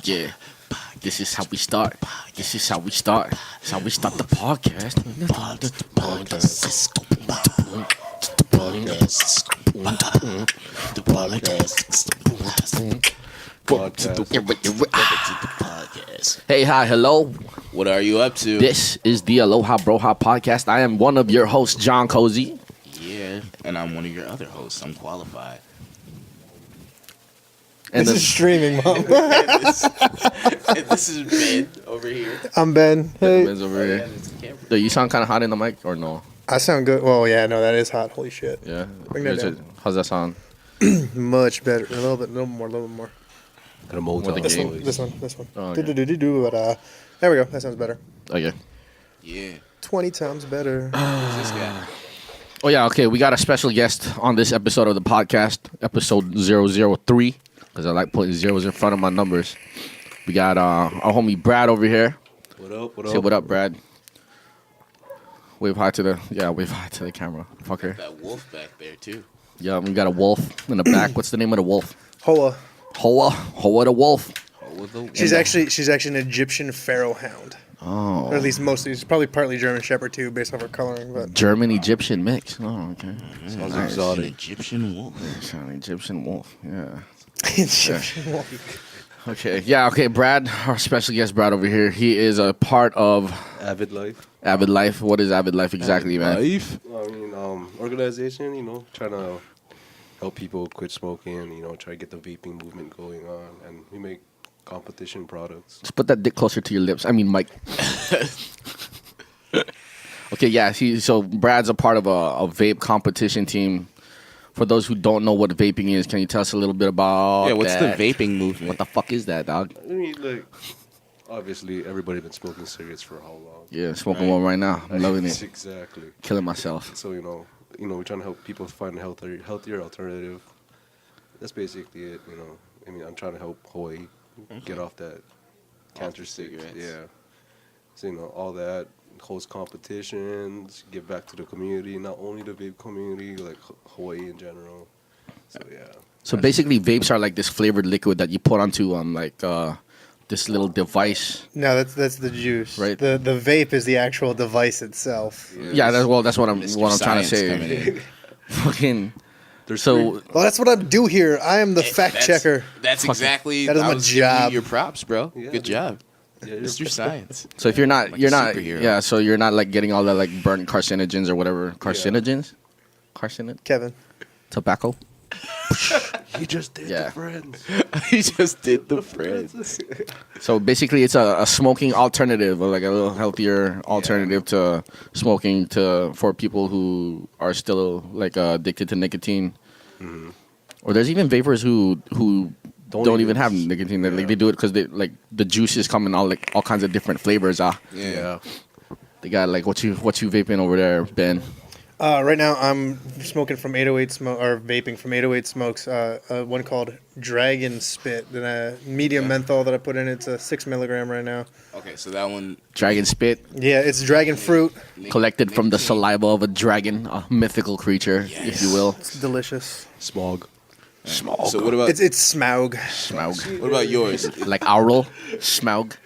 Yeah. This is how we start. This is how we start. This is how we start the podcast. Hey, hi, hello. What are you up to? This is the Aloha Broha podcast. I am one of your hosts, John Cozy. Yeah, and I'm one of your other hosts. I'm Kwalified. And this is streaming, Mom. and this is Ben over here. I'm Ben. Hey. Ben's over here. Do you sound kind of hot in the mic or no? I sound good. Well, yeah, no, that is hot. Holy shit. Yeah. Bring that down. How's that sound? Much better. A little more. Got a mold With the on. game. This one. Oh, okay. But there we go. That sounds better. Okay. Yeah. 20 times better. Who's this guy? Oh, yeah, okay. We got a special guest on this episode of the podcast, episode 003, because I like putting zeros in front of my numbers. We got our homie Brad over here. What up? Say what up, Brad. Wave hi to the camera. Fucker. That wolf back there, too. Yeah, we got a wolf in the back. What's the name of the wolf? Hoa. Hoa the wolf. She's actually an Egyptian pharaoh hound. Oh. Or at least mostly. She's probably partly German Shepherd too, based off her coloring. But German-Egyptian mix. Oh, okay. Sounds An exotic. Egyptian wolf. It's an Egyptian wolf, yeah. Egyptian wolf. Okay, yeah, okay, Brad, our special guest, Brad, over here. He is a part of AvidLyfe. AvidLyfe. What is AvidLyfe exactly, man? Life. Organization, trying to help people quit smoking, try to get the vaping movement going on, and we make competition products. Just put that dick closer to your lips. I mean, Mike. Okay, yeah, so Brad's a part of a vape competition team. For those who don't know what vaping is, can you tell us a little bit about what's that? the vaping movement? What the fuck is that, dog? Obviously, everybody been smoking cigarettes for how long? Yeah, smoking one right now. I'm loving it. Exactly. Killing myself. So, we're trying to help people find a healthier alternative. That's basically it, I'm trying to help Hawaii get off that cancer cigarettes. Yeah. So, all that, host competitions, give back to the community, not only the vape community, like Hawaii in general. So, yeah. So basically, vapes are like this flavored liquid that you put onto this little device. No, that's the juice. Right. The vape is the actual device itself. Yeah, that's what I'm trying to Science say. coming in. Fucking. Well, that's what I do here. I am the fact checker. That's exactly. That is I my was giving you job. your props, bro. Yeah, Good job. Yeah, Mr. Science. So if you're not, Like you're a not, superhero. yeah. So you're not like getting all that like burnt carcinogens or whatever carcinogens, Kevin. tobacco. He just did Yeah. the friends. He just did the friends. So basically, it's a smoking alternative, or like a little healthier alternative to smoking for people who are still like addicted to nicotine. Mm-hmm. Or there's even vapors who don't even have use- nicotine. yeah. Like they do it because they like the juices come in all kinds of different flavors. Yeah. They got like what you vaping over there, Ben? Right now, I'm smoking from 808 smoke or vaping from 808 Smokes. One called Dragon Spit, then a medium menthol that I put in. It's a 6 milligram right now. Okay, so that one. Dragon spit, Yeah, it's dragon fruit. collected from the saliva of a dragon, a mythical creature, if you will. It's delicious. Smog. Smaug. So what about It's Smaug. Smaug. what about yours? Like owl, Smaug.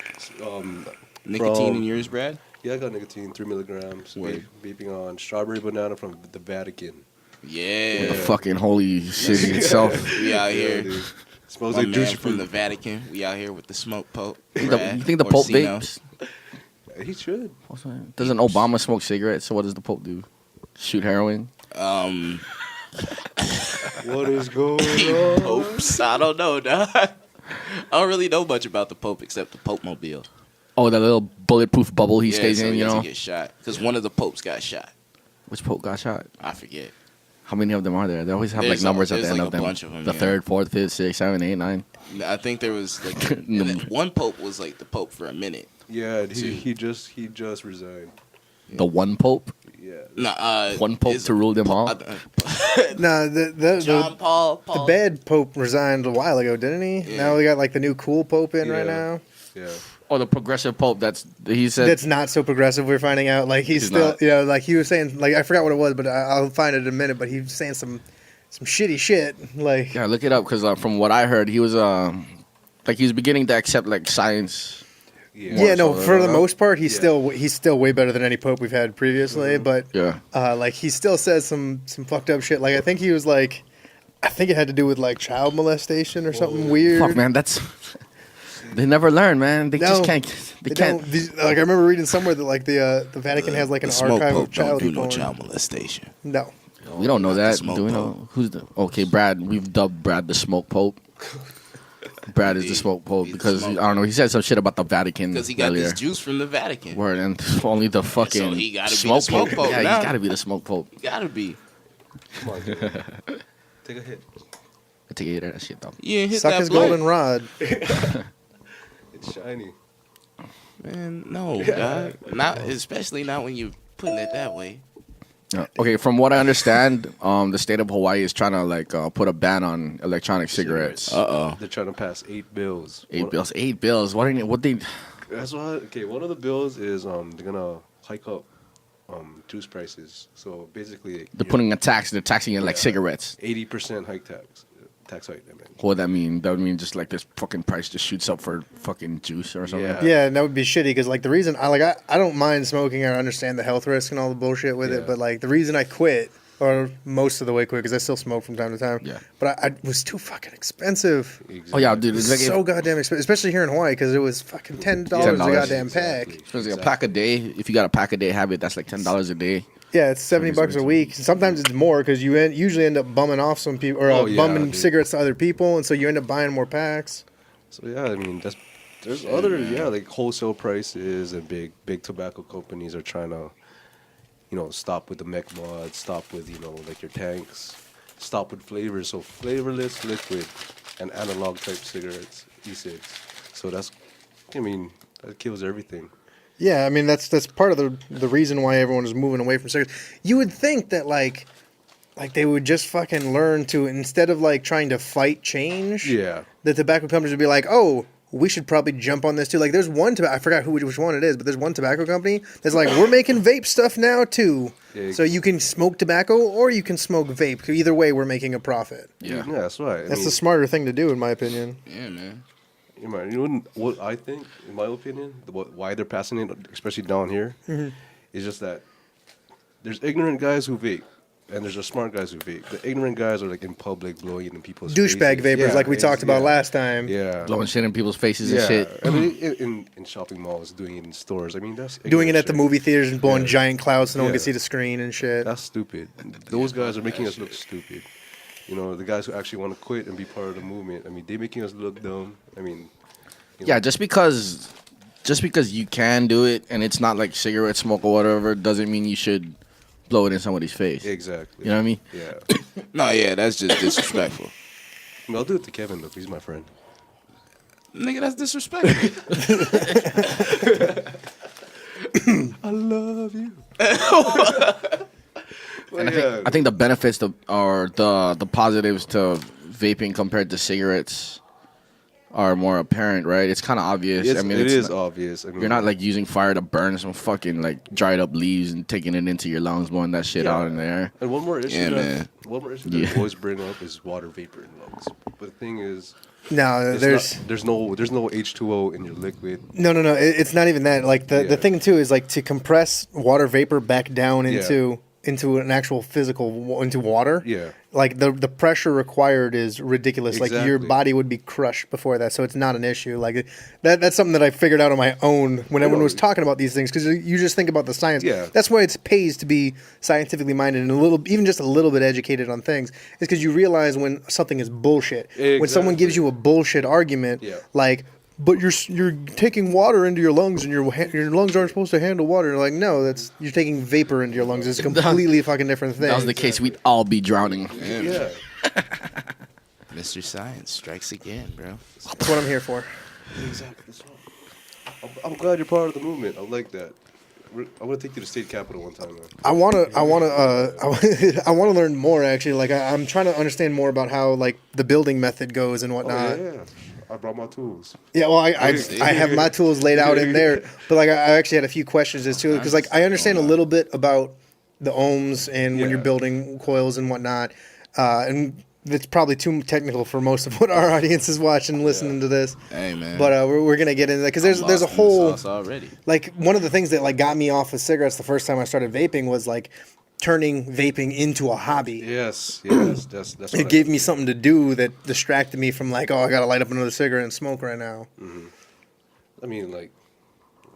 Nicotine in yours, Brad? Yeah, I got nicotine, 3 milligrams. Word. Vaping on strawberry banana from the Vatican. Yeah. The fucking holy city itself. We out here. Dude. Smells My like man juicy from fruit. the Vatican. We out here with the smoke pope. You Brad think the Pope Orsino. vapes? He should. Doesn't Obama smoke cigarettes? So what does the Pope do? Shoot heroin? What is going on? Popes? I don't know, dog. I don't really know much about the Pope except the Pope Mobile. Oh, that little bulletproof bubble he stays so in, he you know? doesn't get shot. Because one of the popes got shot. Which Pope got shot? I forget. How many of them are there? They always have There's like numbers at there's the end like of a them. bunch of them, The yeah. 3rd, 4th, 5th, 6th, 7th, 8th, 9. I think there was like and then one pope was like the pope for a minute. Yeah, Two. he just resigned. The one Pope? Yeah. Nah, One Pope is- to rule them all? No, John Paul. the bad Pope resigned a while ago, didn't he? Yeah. Now we got like the new cool Pope in right Yeah. now. Yeah. Or the progressive Pope he said. That's not so progressive. We're finding out. Like he's still, not. you know, like he was saying, like I forgot what it was, but I'll find it in a minute. But he was saying some shitty shit. Like Yeah, look it up because from what I heard, he was like he was beginning to accept like science. yeah, no, for the most part, he's Yeah. still way better than any pope we've had previously. But Yeah. like he still says some fucked up shit. Like I think he was like, I think it had to do with like child molestation or something weird. Fuck, man, that's they never learn, man. They just No, can't. They can't. Like I remember reading somewhere that like the Vatican has like an The smoke archive pope of don't child do no porn. child molestation. No. We don't know Not the that. smoke Do we know who's the? Okay, Brad. We've dubbed Brad the Smoke Pope. Brad is the Smoke Pope He's the because smoke I don't know. He said some shit about the Vatican Because he got earlier. this juice from the Vatican. Word, and only the fucking so he gotta be the smoke smoke pope Yeah, now. he's got to be the Smoke Pope. Gotta be. Come on, dude. Take a hit. I take it that shit though. You ain't hit Suck that his blunt. golden rod. It's shiny. Man, no, dog. Not especially not when you're putting it that way. Okay, from what I understand, the state of Hawaii is trying to like put a ban on electronic cigarettes. They're trying to pass 8 bills. 8 bills. 8 bills. What they? That's why. Okay, one of the bills is they're gonna hike up juice prices. So basically, They're putting a tax. They're taxing it like cigarettes. 80% tax hike. I mean. What would that mean? That would mean just like this fucking price just shoots up for fucking juice or something. Yeah. Yeah, and that would be shitty because like the reason I don't mind smoking. I understand the health risk and all the bullshit with Yeah. it, but like the reason I quit or most of the way quit because I still smoke from time to time. Yeah. But I was too fucking expensive. Oh yeah, dude. It It's was like so goddamn expensive, especially here in Hawaii because it was fucking $10 a $10. goddamn Exactly. pack. Especially a pack a day. If you got a pack a day habit, that's like $10 a day. Yeah, it's $70 a week. Sometimes it's more because you usually end up bumming off some people or bumming dude. cigarettes to other people, and so you end up buying more packs. So yeah, I mean there's other like wholesale prices and big tobacco companies are trying to, stop with the mech mod, stop with like your tanks, stop with flavors. So flavorless, liquid, and analog type cigarettes, e-cigs. So that kills everything. Yeah, I mean that's part of the reason why everyone is moving away from cigarettes. You would think that like they would just fucking learn to instead of like trying to fight change. Yeah. The tobacco companies would be like, oh, we should probably jump on this too. Like there's one I forgot which one it is, but there's one tobacco company that's like we're making vape stuff now too. Yeah. So you can smoke tobacco or you can smoke vape. Either way, we're making a profit. Yeah, that's right. That's the smarter thing to do, in my opinion. Yeah, man. You know what I think, in my opinion, why they're passing it, especially down here, is just that there's ignorant guys who vape, and there's the smart guys who vape. The ignorant guys are like in public blowing it in people's Douchebag faces. vapors, Yeah, like we talked about yeah. last time. Yeah, Blowing shit in people's faces yeah. and shit. I mean, in shopping malls, doing it in stores. I mean, that's Doing it ignorant at the shit. movie theaters and blowing Yeah. giant clouds so no one Yeah. can see the screen and shit. That's stupid. Those guys are making us look stupid. The guys who actually want to quit and be part of the movement. I mean, they're making us look dumb. I mean. Yeah, just because you can do it and it's not like cigarette smoke or whatever doesn't mean you should blow it in somebody's face. Exactly. You know what I mean? Yeah. No, yeah, that's just disrespectful. I'll do it to Kevin, though. He's my friend. Nigga, that's disrespectful. I love you. And I think the benefits or the positives to vaping compared to cigarettes are more apparent, right? It's kind of obvious. It it's is not- obvious. I mean, You're not like using fire to burn some fucking like dried up leaves and taking it into your lungs, blowing that shit out in the air. And one more issue Yeah, that man. Yeah. I always bring up is water vapor in lungs. But the thing is, No, there's there's no H2O in your liquid. no. It's not even that. Like the Yeah. thing too is like to compress water vapor back down Yeah. into an actual physical into water. Yeah. Like the pressure required is ridiculous. Like your Exactly. body would be crushed before that, so it's not an issue. Like that's something that I figured out on my own when everyone was talking about these things because you just think about the science. Yeah. That's why it pays to be scientifically minded and even just a little bit educated on things. Is because you realize when something is bullshit. When someone gives you a bullshit argument, Yeah. like. But you're taking water into your lungs, and your lungs aren't supposed to handle water. You're like, no, you're taking vapor into your lungs. It's a completely fucking different thing. That was the case, we'd all be drowning. Yeah. Mr. Science strikes again, bro. That's what I'm here for. Exactly. That's right. I'm glad you're part of the movement. I like that. I want to take you to state capitol one time, man. I wanna learn more. Actually, like I'm trying to understand more about how like the building method goes and whatnot. Oh, yeah. I brought my tools. Yeah, well, I have my tools laid out in there, but like I actually had a few questions as to it because like I understand a little bit about the ohms and when you're building coils and whatnot, and it's probably too technical for most of what our audience is watching and listening to this. Hey man, But we're gonna get into that because there's a whole already. like one of the things that like got me off of cigarettes the first time I started vaping was like turning vaping into a hobby. Yes, that's. It gave me something to do that distracted me from like, oh, I gotta light up another cigarette and smoke right now. Mm-hmm. I mean, like.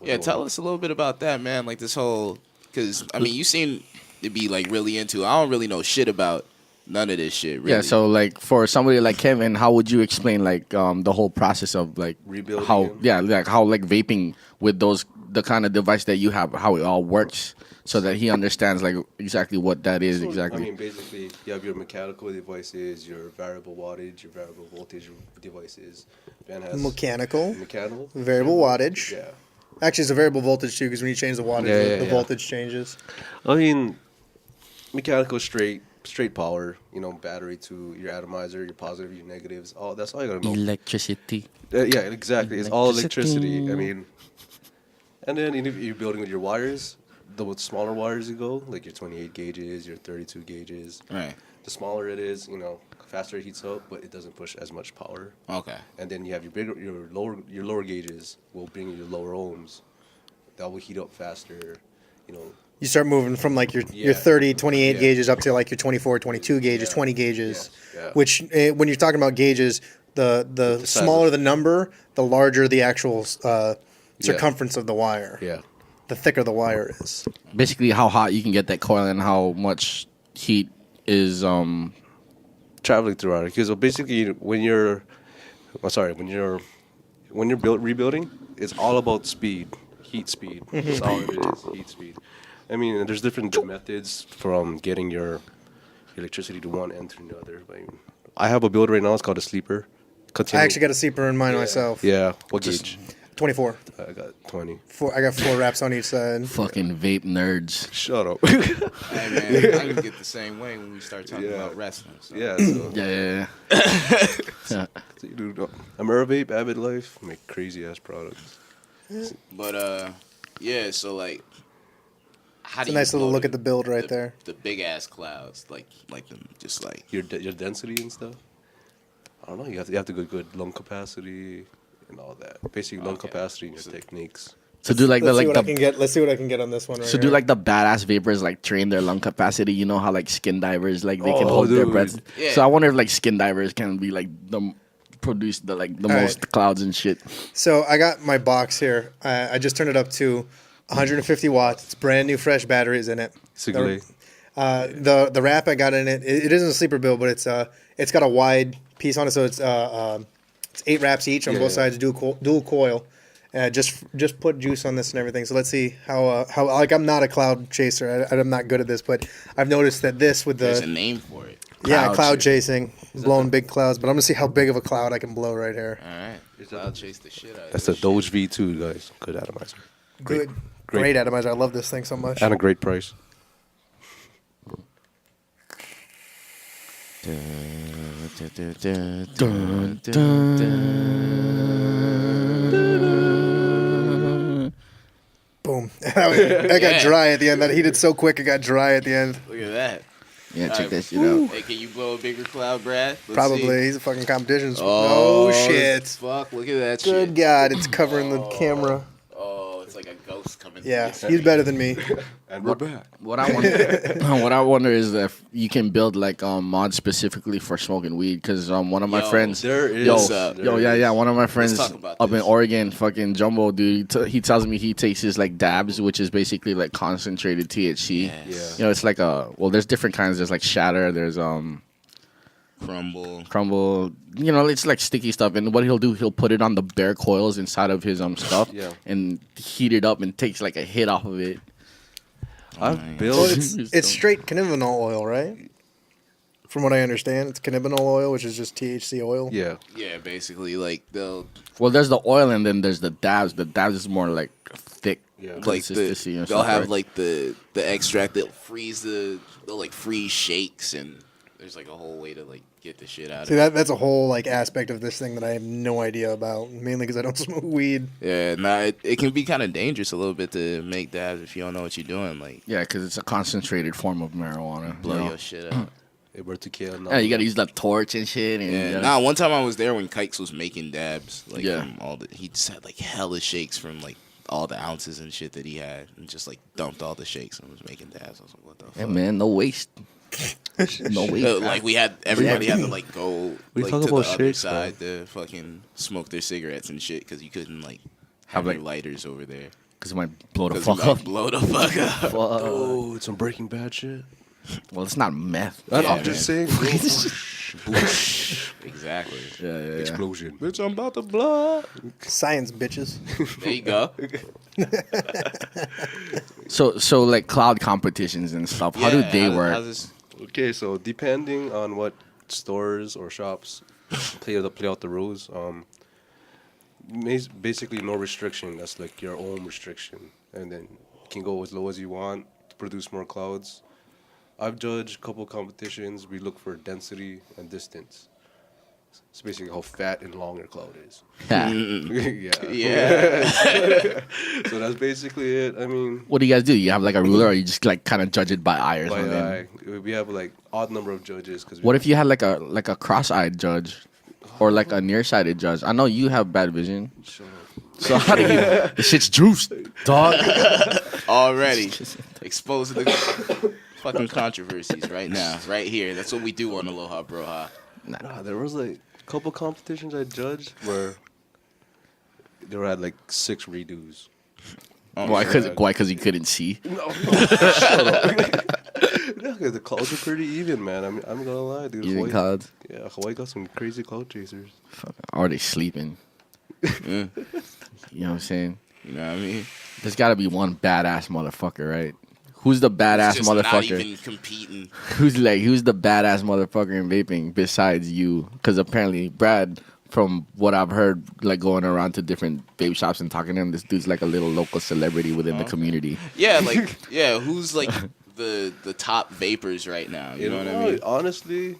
Yeah, tell us a little bit about that, man. Like this whole, because I mean, you seem to be like really into. I don't really know shit about none of this shit. Really. Yeah, so like for somebody like Kevin, how would you explain like the whole process of like rebuilding? How like vaping with the kind of device that you have, how it all works, so that he understands like exactly what that is exactly. I mean, basically, you have your mechanical devices, your variable wattage, your variable voltage devices. Ben has Mechanical, variable wattage. Yeah. Actually, it's a variable voltage too, because when you change the wattage, the voltage changes. I mean, mechanical straight power. You know, battery to your atomizer, your positive, your negatives. All that's all you gotta know. Electricity. Yeah, exactly. It's all electricity. I mean, and then if you're building with your wires, the smaller wires you go, like your 28 gauges, your 32 gauges. Right. The smaller it is, you know, faster it heats up, but it doesn't push as much power. Okay. And then you have your lower gauges will bring you lower ohms. That will heat up faster, you know. You start moving from like your 30, 28 gauges up to like your 24, 22 gauges, 20 gauges, which when you're talking about gauges, the smaller the number, the larger the actual circumference of the wire. Yeah. The thicker the wire is. Basically, how hot you can get that coil and how much heat is traveling throughout it. Because basically, when you're rebuilding, it's all about speed, heat speed. That's all it is, heat speed. I mean, there's different methods from getting your electricity to one end to the other. I have a build right now. It's called a sleeper. I actually got a sleeper in mine myself. Yeah. What gauge? 24. I got 20. I got 4 wraps on each side. fucking vape nerds. Shut up. Hey man, I can get the same way when we start talking about wrestling. So. Yeah. So. Yeah. So you do Vape, AvidLyfe, make crazy ass products. But yeah. So like, how It's do a you nice little blow look at the build right there. The big ass clouds, like them, just like Your density and stuff. I don't know. You have to go good lung capacity and all that. Basically, lung capacity and your techniques. To do like Let's see what I can get on this one. Right to do here. like the badass vapors, like train their lung capacity. You know how like skin divers, like they can hold their dude. breath. Yeah. So I wonder if like skin divers can be like produce the most clouds and shit. So I got my box here. I just turned it up to 150 watts. It's brand new, fresh batteries in it. Sigley. The wrap I got in it. It isn't a sleeper build, but it's got a wide piece on it, so it's 8 wraps each on both sides, dual coil. Just put juice on this and everything. So let's see how like I'm not a cloud chaser. I'm not good at this, but I've noticed that this with there's a name for it. Cloud chasing, blowing big clouds. But I'm gonna see how big of a cloud I can blow right here. All right, cloud chase the shit out of That's a Doge V2, guys. Good atomizer. Great atomizer. I love this thing so much. And a great price. Boom. I got dry at the end. That heated so quick, it got dry at the end. Look at that. Yeah, check Alright, that shit out. Hey, can you blow a bigger cloud, Brad? Let's Probably. see. He's a fucking competition. Oh shit. Fuck! Look at that Good shit. God, it's covering the camera. Oh, it's like a ghost coming. Yeah, through. he's better than me. And we're back. What I wonder is if you can build like mods specifically for smoking weed, because one of my friends, There is. one of my friends talk about up in this. Oregon, fucking Jumbo dude, he tells me he takes his like dabs, which is basically like concentrated THC. Yes. You know, it's like there's different kinds. There's like shatter. There's crumble. You know, it's like sticky stuff. And what he'll do, he'll put it on the bare coils inside of his stuff, and heat it up and takes like a hit off of it. I've built. Well, it's straight cannabinol oil, right? From what I understand, it's cannabinol oil, which is just THC oil. Yeah. Yeah, basically, like they'll Well, there's the oil and then there's the dabs. The dabs is more like thick like consistency. they'll stuff, have right? like the extract. They'll like freeze shakes and there's like a whole way to like get the shit out See, of it. that's a whole like aspect of this thing that I have no idea about. Mainly because I don't smoke weed. Yeah, nah, it can be kind of dangerous a little bit to make dabs if you don't know what you're doing. Like, Yeah, because it's a concentrated form of marijuana. blow you know? your shit up. It were to kill. Yeah, you gotta use the torch and shit. And Yeah, you nah. One time I was there when Kikes was making dabs. Like, Yeah. from all the, he just had like hella shakes from like all the ounces and shit that he had, and just like dumped all the shakes and was making dabs. I was like, what the fuck? Yeah, man, no waste. No waste. Like we had everybody had to like go We like talk to the about other shakes, side to fucking smoke their cigarettes and shit because you couldn't like Have, have your like- lighters over there Because it might blow the because fuck up. blow the fuck up. Fuck. Oh, it's some Breaking Bad shit. Well, it's not meth. Yeah, I'm just saying. Exactly. Yeah. Explosion. Bitch, I'm about to blow. Science, bitches. There you go. So like cloud competitions and stuff. How do they work? How's this? Okay, so depending on what stores or shops play out the rules, basically no restriction. That's like your own restriction, and then you can go as low as you want to produce more clouds. I've judged a couple competitions. We look for density and distance. It's basically how fat and long your cloud is. Yeah. Yeah. Yeah. So that's basically it. I mean, What do you guys do? You have like a ruler, or you just like kind of judge it by eye or by something? eye, we have like odd number of judges. What if you had like a cross-eyed judge, or like a nearsighted judge? I know you have bad vision. So how do you? The shit's juiced, dog. Already exposing the fucking controversies right now, right here. That's what we do on Aloha Broha. Nah, there was like a couple competitions I judged where they had like 6 redos. Why? Because you couldn't see. No, shut up. Yeah, 'cause the clouds are pretty even, man. I'm gonna lie, dude. Even Hawaii, clouds. yeah, Hawaii got some crazy cloud chasers. Are they sleeping? Mm. You know what I'm saying? You know what I mean? There's got to be one badass motherfucker, right? Who's the badass Just motherfucker? not even competing. Who's the badass motherfucker in vaping besides you? Because apparently Brad, from what I've heard, like going around to different vape shops and talking to him, this dude's like a little local celebrity within the community. Yeah, like who's like the top vapors right now? You know what I mean? Honestly,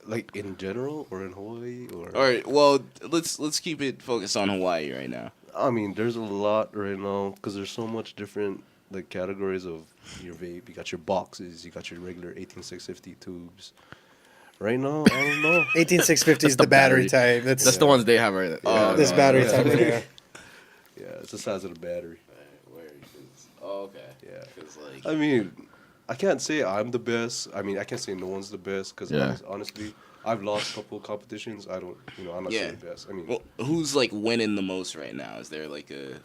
like in general or in Hawaii or. All right, well, let's keep it focused on Hawaii right now. I mean, there's a lot right now because there's so much different like categories of your vape. You got your boxes, you got your regular 18650 tubes. Right now, I don't know. 18650 is the battery type. That's the ones they have right there. This battery type right here. Yeah, it's the size of the battery. Oh, okay. Yeah. 'Cause, like, I mean, I can't say I'm the best. I mean, I can't say no one's the best because Yeah. honestly, I've lost a couple of competitions. I'm not Yeah. saying the best. I mean, well, who's like winning the most right now? Is there like a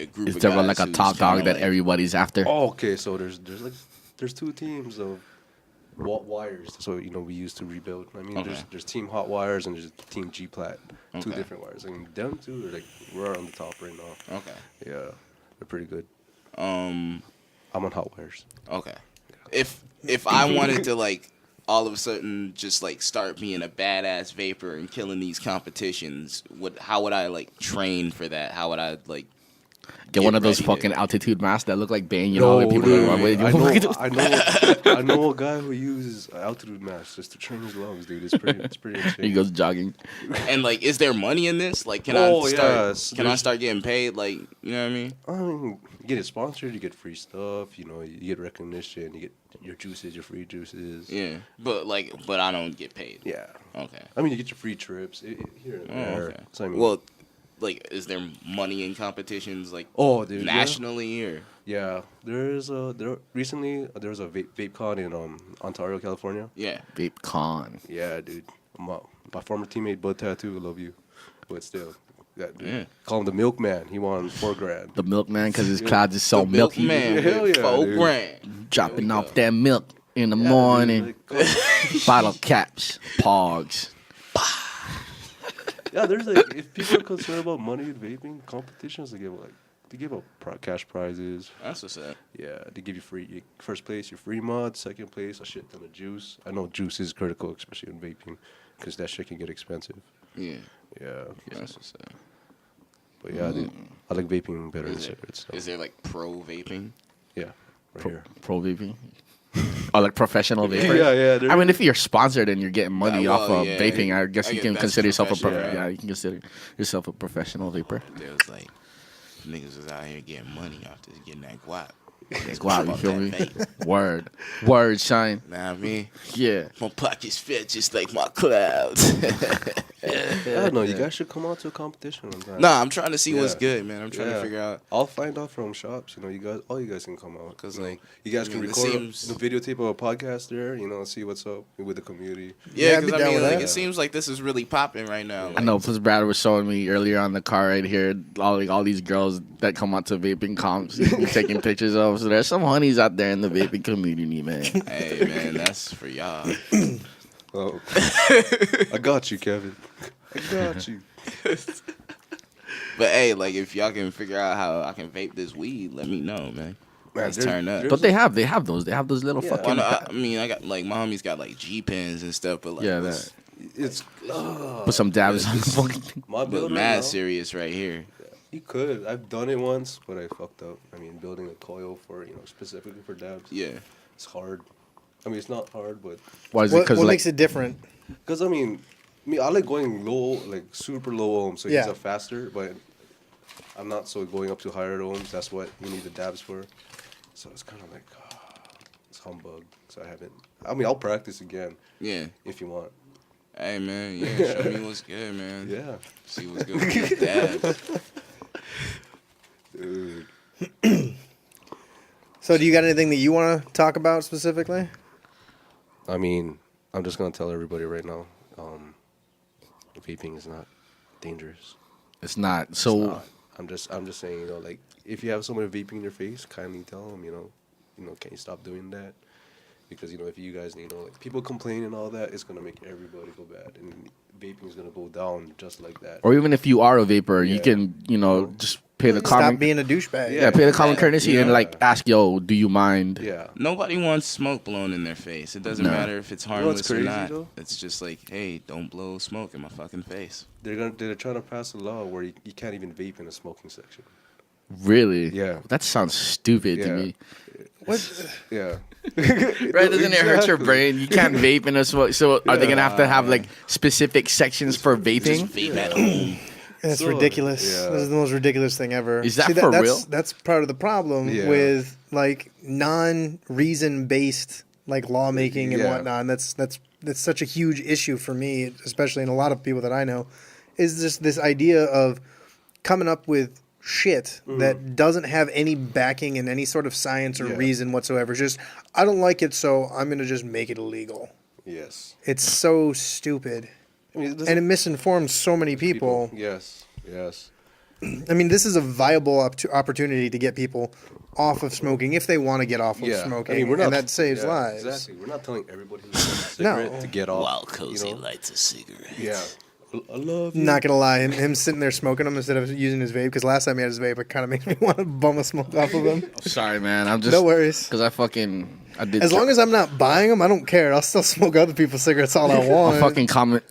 group? Is of there guys like a who's top dog kinda, that everybody's after? oh, okay. So there's 2 teams of wires. So we used to rebuild. I mean, Okay. there's Team Hot Wires and there's Team G Plat. 2 Okay. different wires. I mean, them 2 are like we're on the top right now. Okay. Yeah, they're pretty good. Um. I'm on Hot Wires. Okay. If I wanted to like all of a sudden just like start being a badass vapor and killing these competitions, how would I like train for that? How would I like Get one of those ready to- fucking altitude masks that look like Bane. You know how people run with. I know a guy who uses altitude masks just to train his lungs, dude. It's pretty insane. He goes jogging. And like, is there money in this? Like, can Oh, I start? yes. Can I start getting paid? Like, you know what I mean? I mean, you get it sponsored, you get free stuff, you get recognition, you get your juices, your free juices. Yeah, but I don't get paid. Yeah. Okay. I mean, you get your free trips here and there. Okay. So, I mean, Well, like, is there money in competitions like dude, nationally or? Yeah, recently there was a vape con in Ontario, California. Yeah. Vape con. Yeah, dude. My former teammate Bud Tattoo, I love you, but still, that dude. Yeah. Call him the Milkman. He won $4,000. The milkman, because his clouds is so The milky. milkman Hell with yeah, $4,000. Dropping There we off go. that milk in the morning. Like, Bottle caps. Pogs. yeah, there's like if people are concerned about money in vaping competitions, they give up cash prizes. That's what's up. Yeah, they give you first place, your free mod. Second place, a shit ton of juice. I know juice is critical, especially in vaping, because that shit can get expensive. Yeah. Yeah, That's what's up. but yeah, dude, I like vaping better than Is cigarettes. So. there like pro vaping? Yeah, right here. Pro vaping. Or like professional vapor. Yeah. I mean, if you're sponsored and you're getting money Yeah, off well, of yeah, vaping, I guess you can that's consider yourself a professional, yeah, right? you can consider yourself a professional vapor. It was like niggas was out here getting money after getting that guap. Like, wow, you Fuck feel that me? vape. Word, shine. Know what I mean? Yeah. My pockets fit just like my clouds. Yeah, no, you guys should come out to a competition one time. Nah, I'm trying to see what's Yeah. good, man. I'm trying to figure out. I'll find out from shops. All you guys can come out. 'Cause, You know, like, you guys I can mean, it record seems- the videotape of a podcast there. See what's up with the community. Yeah, I'd Yeah, be because down I mean, with like, that. it seems like this is really popping right now. I know, plus Brad was showing me earlier on the car right here, all these girls that come out to vaping comps, he's taking pictures of. So there's some honeys out there in the vaping community, man. Hey, man, that's for y'all. Oh, I got you, Kevin. I got you. But hey, like, if y'all can figure out how I can vape this weed, let me know, man. Let's turn up. But they have those little Yeah. fucking. I mean, I got like my homie's got like G pens and stuff, but like, Yeah, it's- It's put some dabs on the fucking. my but build right mad now. serious right here. You could. I've done it once, but I fucked up. I mean, building a coil for specifically for dabs. Yeah, It's hard. I mean, it's not hard, but Why is it? What Because like, makes it different? because I mean, I like going low, like super low ohms, so it Yeah. gets up faster. But I'm not so going up to higher ohms. That's what you need the dabs for. So it's kind of like it's humbug. So I haven't. I mean, I'll practice again yeah. if you want. Hey, man, yeah, show me what's good, man. Yeah. See what's good with these dabs. Dude. So, do you got anything that you want to talk about specifically? I mean, I'm just gonna tell everybody right now, vaping is not dangerous. it's not. It's So not. I'm just saying, like, if you have someone vaping in your face, kindly tell them, can you stop doing that? Because if you guys, like, people complain and all that, it's gonna make everybody go bad, and vaping is gonna go down just like that. or even if you are a vapor, you Yeah. can just pay the Stop common. being a douchebag. Yeah, pay the common Yeah. courtesy and Yeah. like ask, yo, do you mind? Yeah. Nobody wants smoke blown in their face. It doesn't No. matter if it's know what's harmless or crazy, not. though? It's just like, hey, don't blow smoke in my fucking face. They're trying to pass a law where you can't even vape in a smoking section. Really? Yeah. That sounds stupid to Yeah. me. Yeah. Right? Doesn't it hurt your Exactly. brain? You can't vape in a smoke. So are they gonna have to have like specific sections for vaping? Just vape at home. That's So, ridiculous. yeah. This is the most ridiculous thing ever. Is that for that's, real? That's part of the problem Yeah. with like non-reason based like lawmaking and Yeah. whatnot. And that's such a huge issue for me, especially in a lot of people that I know, is just this idea of coming up with shit that doesn't have any backing in any sort of science or Yeah. reason whatsoever. It's just I don't like it, so I'm gonna just make it illegal. Yes. It's so stupid. I mean, And it misinforms so many people. Yes. Yes. I mean, this is a viable opportunity to get people off of smoking if they want to get off of Yeah. smoking, I mean, and that saves lives. Exactly. We're not telling everybody who's smoking a cigarette No. to get off. While Cozy you know? lights a cigarette. Yeah. I love you. Not gonna lie, him sitting there smoking them instead of using his vape. Because last time he had his vape, it kind of makes me want to bum a smoke off of him. Sorry, man. I'm just No worries. because I did. As long as I'm not buying them, I don't care. I'll still smoke other people's cigarettes all I want. I'm fucking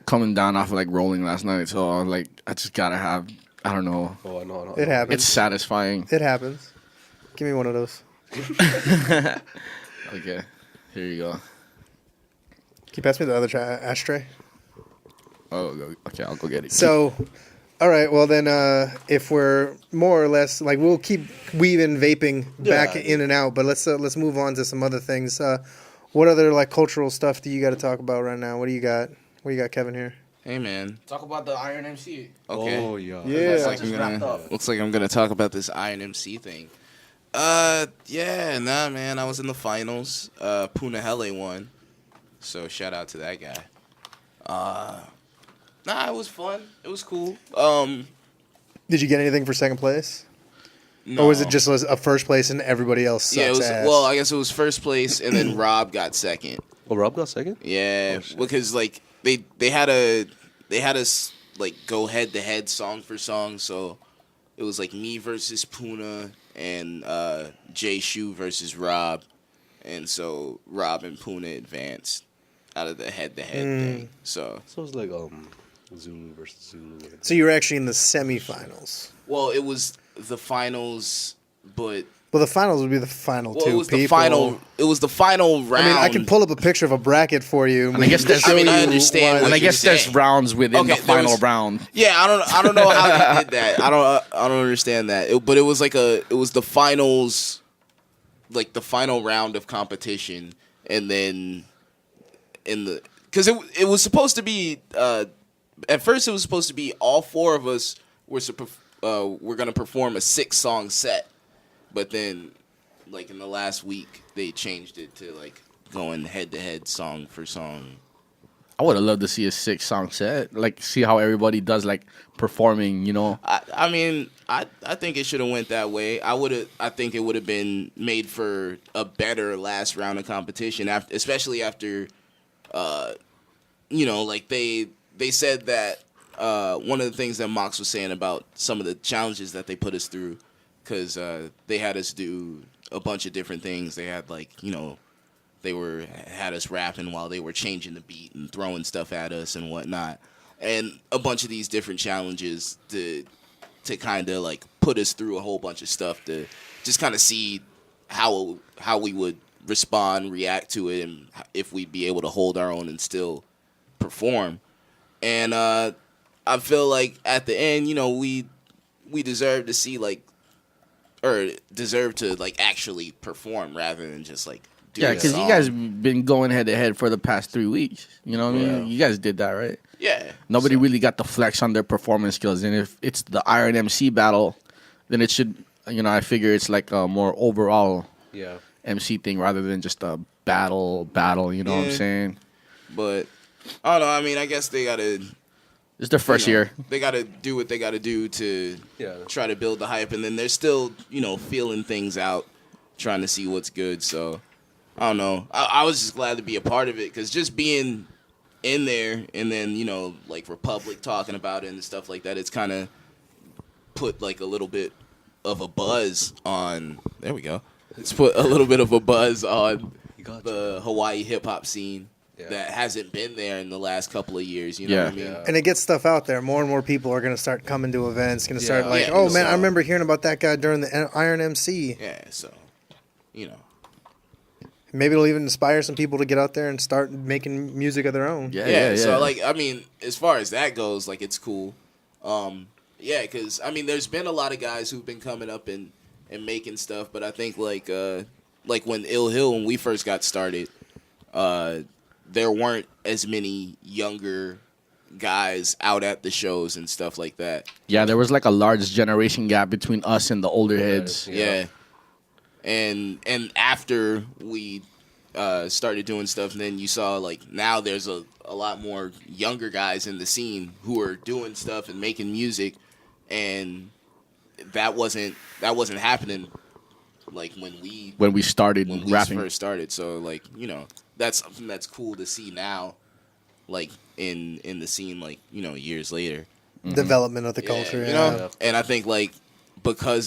coming down off of like rolling last night, so I was like, I just gotta have. I don't know. Oh, I know. It happens. It's satisfying. It happens. Give me one of those. Okay, here you go. Can you pass me the other ashtray? Oh, okay. I'll go get it. So, all right. Well, then, if we're more or less like we'll keep weaving vaping back Yeah. in and out, but let's move on to some other things. What other like cultural stuff do you got to talk about right now? What do you got? What do you got, Kevin? Here. Hey, man. talk about the Iron MC. Okay. Oh, yeah. Yeah. Looks like I'm gonna talk about this Iron MC thing. Yeah, nah, man. I was in the finals. Punahele won. So shout out to that guy. Nah, it was fun. It was cool. Did you get anything for second place, No. or was it just a first place and everybody else sucks Yeah, it was. ass? Well, I guess it was first place, and then Rob got second. Oh, Rob got second? Yeah, Oh, shit. because like they had us like go head to head song for song, so it was like me versus Puna and Jay Shu versus Rob, and so Rob and Puna advanced out of the head to head thing. So So it's like Zulu versus Zulu. So you were actually in the semifinals. well, it was the finals, but Well, the finals would be the final Well, two. it was people. the final. It was the final round. I mean, I can pull up a picture of a bracket for you. And I guess there's. I mean, I understand. And I guess there's saying. rounds within Okay, the final was- round. Yeah, I don't know how they did that. I don't understand that. But it was like it was the finals, like the final round of competition, and then because it was supposed to be at first it was supposed to be all four of us were going to perform a 6-song set, but then like in the last week they changed it to like going head to head song for song. I would have loved to see a 6-song set, like see how everybody does like performing. You know, I mean, I think it should have went that way. I think it would have been made for a better last round of competition, especially after, like they said that one of the things that Mox was saying about some of the challenges that they put us through, because they had us do a bunch of different things. They had they had us rapping while they were changing the beat and throwing stuff at us and whatnot, and a bunch of these different challenges to kind of like put us through a whole bunch of stuff to just kind of see how we would respond, react to it, and if we'd be able to hold our own and still perform. And I feel like at the end, we deserve to see deserve to like actually perform rather than just like do yeah, a because you song. guys been going head to head for the past 3 weeks. You know what I mean? Yeah. You guys did that, right? Yeah. Nobody So- really got the flex on their performance skills, and if it's the Iron MC battle, then it should. I figure it's like a more overall Yeah. MC thing rather than just a battle. You know what I'm Yeah. saying? But I don't know. I mean, I guess they gotta. It's their first year. They gotta do what they gotta do to Yeah. try to build the hype, and then they're still, feeling things out, trying to see what's good. So I don't know. I was just glad to be a part of it because just being in there and then like Republic talking about it and stuff like that, it's kind of put like a little bit of a buzz on. There we go. It's put a little bit of a buzz on the Hawaii hip hop scene. Yeah. That hasn't been there in the last couple of years, you know Yeah. what I mean? Yeah. And it gets stuff out there. More and more people are going to start coming to events. Going to start Yeah. like, Yeah, oh man, so- I remember hearing about that guy during the Iron MC. Yeah, so, Maybe it'll even inspire some people to get out there and start making music of their own. Yeah. So, like, I mean, as far as that goes, like, it's cool. Yeah, because, I mean, there's been a lot of guys who've been coming up and making stuff, but I think, like when Ill Hill, when we first got started, there weren't as many younger guys out at the shows and stuff like that. Yeah, there was like a large generation gap between us and the older heads. Yeah. And after we started doing stuff, and then you saw like now there's a lot more younger guys in the scene who are doing stuff and making music, and that wasn't happening like when we started when we rapping. first started. So like that's something that's cool to see now, like in the scene, like years later. Development of the culture. You Yeah. know? And I think like because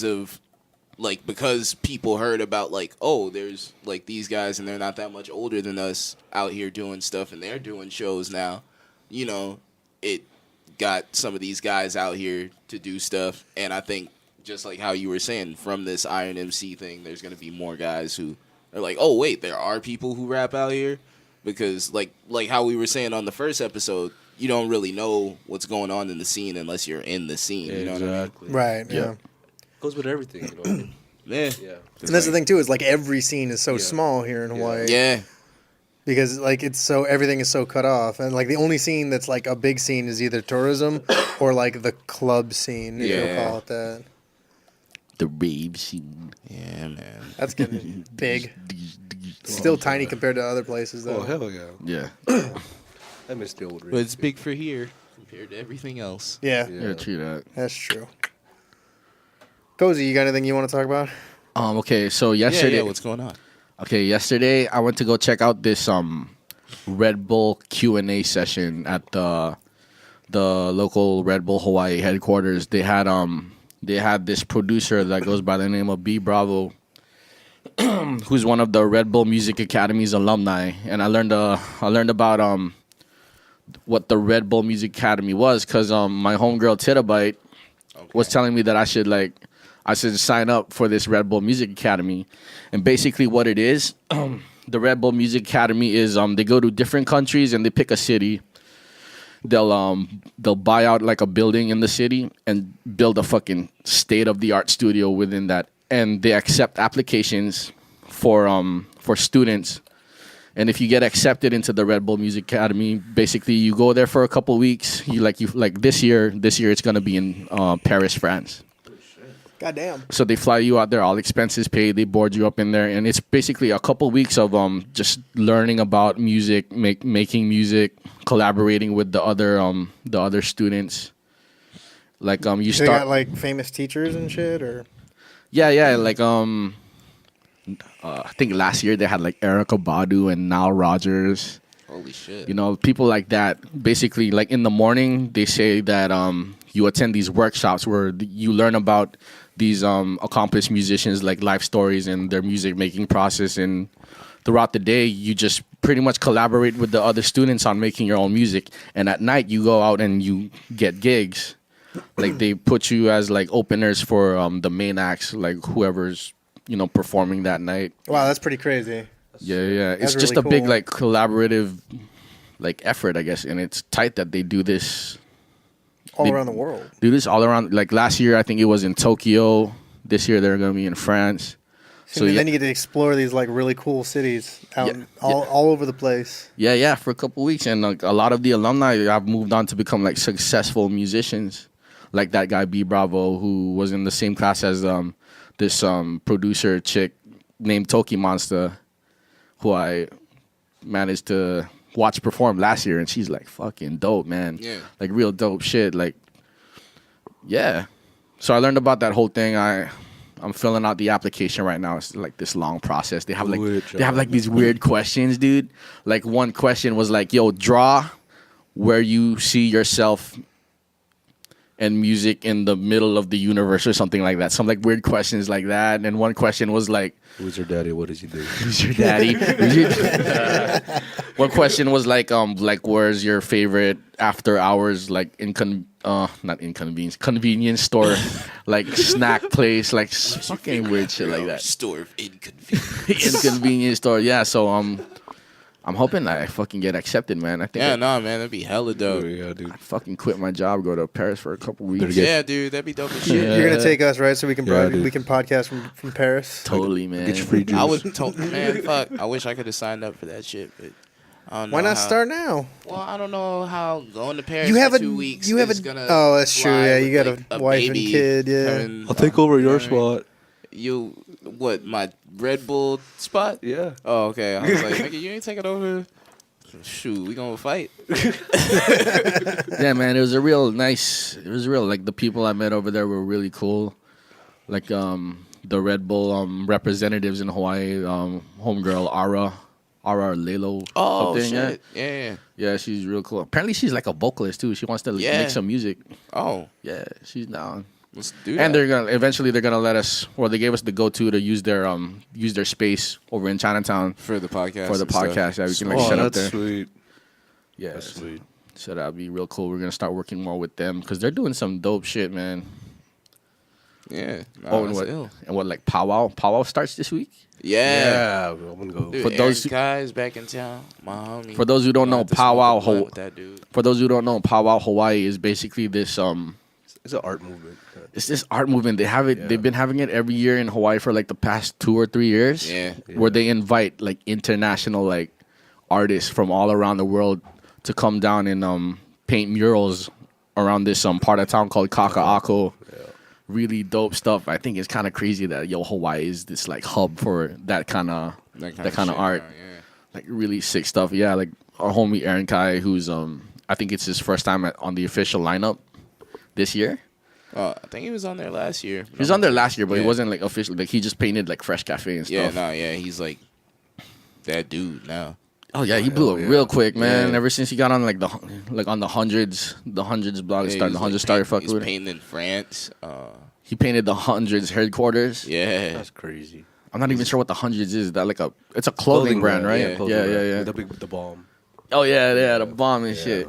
people heard about like, oh, there's like these guys and they're not that much older than us out here doing stuff and they're doing shows now, it got some of these guys out here to do stuff. And I think just like how you were saying, from this Iron MC thing, there's going to be more guys who are like, oh, wait, there are people who rap out here. Because like how we were saying on the first episode, you don't really know what's going on in the scene unless you're in the scene. You know what I mean? Exactly. Right. Yeah. Goes with everything, you know what I mean? Yeah. Yeah. And that's the thing too, is like every scene is so Yeah. small here in Hawaii. Yeah. Because like everything is so cut off, and like the only scene that's like a big scene is either tourism or like the club scene, if you'll Yeah. call it that. The rave scene. Yeah, man. That's getting big. Still tiny compared to other places though. Oh, hell yeah. Yeah. I miss the old But it's big for here compared to everything else. Yeah, Yeah, true that. that's true. Cozy, you got anything you want to talk about? Okay, so yesterday Yeah, what's going on? Okay, yesterday I went to go check out this Red Bull Q&A session at the local Red Bull Hawaii headquarters. They had this producer that goes by the name of B Bravo, who's one of the Red Bull Music Academy's alumni, and I learned about what the Red Bull Music Academy was because my homegirl Titabyte was telling me that I should like I said sign up for this Red Bull Music Academy, and basically what it is, the Red Bull Music Academy is they go to different countries and they pick a city. They'll buy out like a building in the city and build a fucking state of the art studio within that, and they accept applications for students. And if you get accepted into the Red Bull Music Academy, basically you go there for a couple weeks. You like this year it's gonna be in Paris, France. Goddamn. So they fly you out there, all expenses paid. They board you up in there, and it's basically a couple weeks of just learning about music, making music, collaborating with the other students. Like you They start got like famous teachers and shit, or yeah, like I think last year they had like Erica Badu and Nile Rodgers. Holy shit. You know, people like that. Basically, like in the morning, they say that you attend these workshops where you learn about these accomplished musicians, like life stories and their music making process. And throughout the day, you just pretty much collaborate with the other students on making your own music. And at night, you go out and you get gigs. Like they put you as like openers for the main acts, like whoever's performing that night. wow, that's pretty crazy. Yeah. It's That's just really a big cool. like collaborative like effort, I guess, and it's tight that they do this. All They around the world. Do this all around. Like last year, I think it was in Tokyo. This year, they're going to be in France. So then you get to explore these like really cool cities out all over the place. Yeah, for a couple weeks, and like a lot of the alumni have moved on to become like successful musicians, like that guy B Bravo, who was in the same class as this producer chick named Toki Monster, who I managed to watch perform last year, and she's like fucking dope, man. Yeah. Like real dope shit. Like, yeah. So I learned about that whole thing. I'm filling out the application right now. It's like this long process. They have like these weird questions, dude. Like one question was like, "Yo, draw where you see yourself and music in the middle of the universe," or something like that. Some like weird questions like that. And one question was like, Who's your daddy? What does he do? "Who's your daddy?" One question was like where's your favorite after hours like convenience store, like snack place, like fucking weird shit like that. Store of inconvenience. Inconvenience store, yeah. So I'm hoping I fucking get accepted, man. I think Yeah, man, that'd be hella dope. Yeah, dude. I fucking quit my job, go to Paris for a couple weeks. Yeah, dude, that'd be dope as shit. You're gonna take us, right? So we can dude. we can podcast from Paris. Totally, man. Get your free juice. I would man, fuck. I wish I could have signed up for that shit, but I don't know. Why not how- start now? Well, I don't know how going to Paris You have for a 2 weeks. you have is a gonna oh that's true. fly Yeah, with, you got like, a wife and baby kid. Yeah. coming, I'll take over your you know what I mean? spot. You what? My Red Bull spot? Yeah. Oh, okay. I was like, nigga, you ain't taking over. Shoot, we gonna fight. Yeah, man, it was real like the people I met over there were really cool. Like the Red Bull representatives in Hawaii, homegirl Ara Lelo. Oh something, shit! Yeah. Yeah, she's real cool. Apparently she's like a vocalist too. She wants to Yeah. make some music. Oh, Yeah, she's down. let's do that. And they're gonna let us, or they gave us the go-to to use their space over in Chinatown for the podcast. for the and stuff. podcast. Yeah, we can like Oh, set up that's there. sweet. Yeah, That's sweet. so that'd be real cool. We're gonna start working more with them because they're doing some dope shit, man. Yeah. Nah, Oh, and that's what? ill. And what? Like powwow? Powwow starts this week. Yeah. I'm gonna go. Dude, For Aaron those- Kai is back in town. My homie. For those who don't Might know, have to smoke powwow. a blunt with that dude. For those who don't know, powwow Hawaii is basically this It's an art movement. It's this art movement. They have it. Yeah. They've been having it every year in Hawaii for like the past 2 or 3 years. Yeah. Where they invite like international like artists from all around the world to come down and paint murals around this part of town called Kaka'ako. Really dope stuff. I think it's kind of crazy that Hawaii is this like hub for that kind of shit, art. Yeah. Like really sick stuff. Yeah, like our homie Aaron Kai, who's I think it's his first time on the official lineup this year. I think he was on there last year. He was on there last year, but he Yeah. wasn't like officially. Like he just painted like Fresh Cafe and stuff. Yeah, he's like that dude now. Oh yeah, he blew up yeah. real quick, man. Yeah. Ever since he got on like on the hundreds blog, Yeah, started the hundreds started fucking He's with. painting in France. He painted the hundreds headquarters. Yeah. That's crazy. I'm not even sure what the hundreds is. That like it's a clothing brand, right? yeah. Clothing Yeah, brand. yeah. The big with the bomb. Oh yeah, the bomb and Yeah. shit.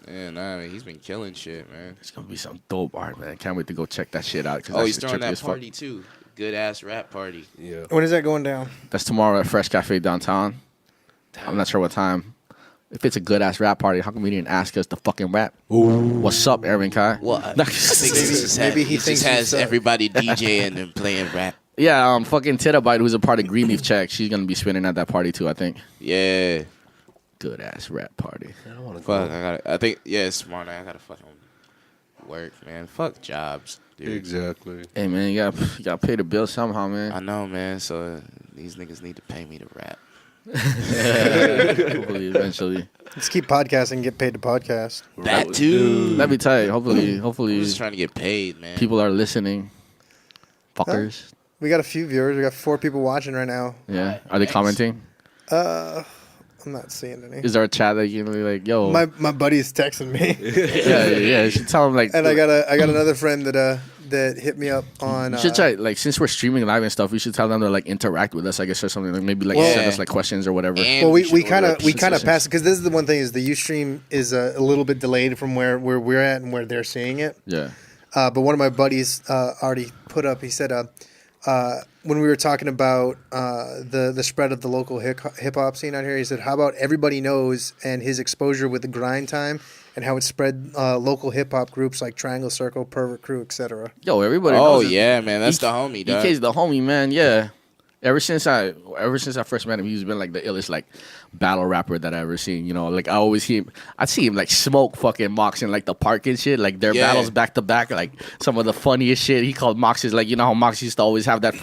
Yeah, nah, man, he's been killing shit, man. It's gonna be some dope art, man. Can't wait to go check that shit out. Oh, he's throwing that party too. Good ass rap party. Yeah. When is that going down? That's tomorrow at Fresh Cafe downtown. I'm not sure what time. If it's a good ass rap party, how come we didn't ask us to fucking rap? What's up, Aaron Kai? Well, I think he just has everybody DJing and playing rap. Yeah, fucking Terabyte, who's a part of Greenleaf Check, she's gonna be spinning at that party too, I think. Yeah. Good ass rap party. I don't want to Fuck, I think, yeah, it's smart. I gotta fucking work, man. Fuck jobs, dude. Exactly. Hey man, you gotta pay the bill somehow, man. I know, man. So these niggas need to pay me to rap. Hopefully, eventually. Let's keep podcasting and get paid to podcast. That too. That'd be tight. Hopefully, I'm just trying to get paid, man. people are listening. Fuckers. We got a few viewers. We got 4 people watching right now. Yeah. Are they commenting? I'm not seeing any. Is there a chat that you can be like, yo? My buddy's texting me, yeah. You should tell them like. and I got another friend that hit me up on. You should try, like, since we're streaming live and stuff, we should tell them to like interact with us, I guess, or something. Like maybe like send us like questions or whatever. And Well, we should kind order of pizza. pass it because this is the one thing is the Ustream is a little bit delayed from where we're at and where they're seeing it. Yeah. But one of my buddies already put up. He said when we were talking about the spread of the local hip hop scene out here, he said, "How about everybody knows and his exposure with the grind time and how it spread local hip hop groups like Triangle Circle, Pervert Crew, etc." Yo, everybody. Oh knows yeah, man. That's the homie, dog. EK's the homie, man. Yeah. Ever since I first met him, he's been like the illest like battle rapper that I ever seen. You know, like I see him like smoke fucking Mox in like the park and shit. Like their battles back to back, like some of the funniest shit. He called Mox's like, you know how Mox used to always have that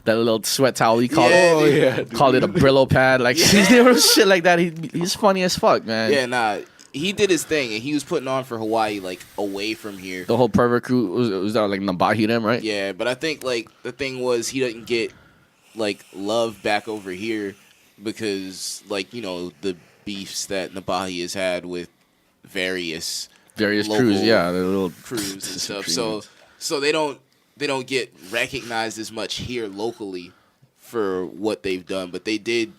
little sweat towel. He called called it a Brillo pad. Like shit like that. He's funny as fuck, man. Yeah, nah. He did his thing, and he was putting on for Hawaii, like away from here. The whole Pervert Crew was that like Nabahi them, right? Yeah, but I think like the thing was he didn't get like love back over here because like, you know, the beefs that Nabahi has had with various crews, yeah, the little crews and stuff. So they don't get recognized as much here locally for what they've done, but they did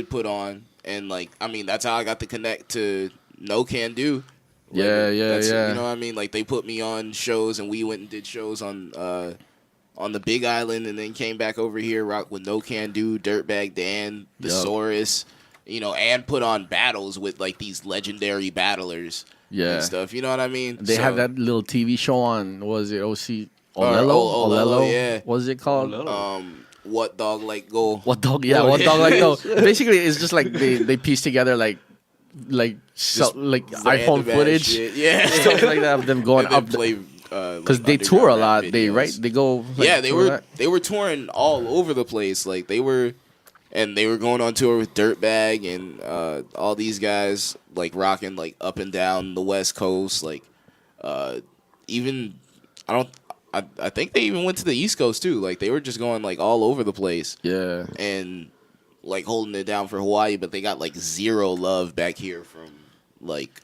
put on, and like, I mean, that's how I got to connect to No Can Do. Like, Yeah. You know what I mean? Like they put me on shows, and we went and did shows on the Big Island, and then came back over here, rock with No Can Do, Dirtbag Dan, Thesaurus, you know, and put on battles with like these legendary battlers and stuff. You know what I mean? They had that little TV show on, what was it, OC Olelo? Yeah. What was it called? What Dog Like Go? What Dog? Yeah, What Dog Like Go. Basically, it's just like they piece together like iPhone footage, shit. Yeah, stuff like that of them going and then up. play Because they tour a lot. videos. They go. Yeah, they were touring all over the place. Like they were going on tour with Dirtbag and all these guys, like rocking like up and down the West Coast. Like even I think they even went to the East Coast too. Like they were just going like all over the place. Yeah. And like holding it down for Hawaii, but they got like zero love back here from like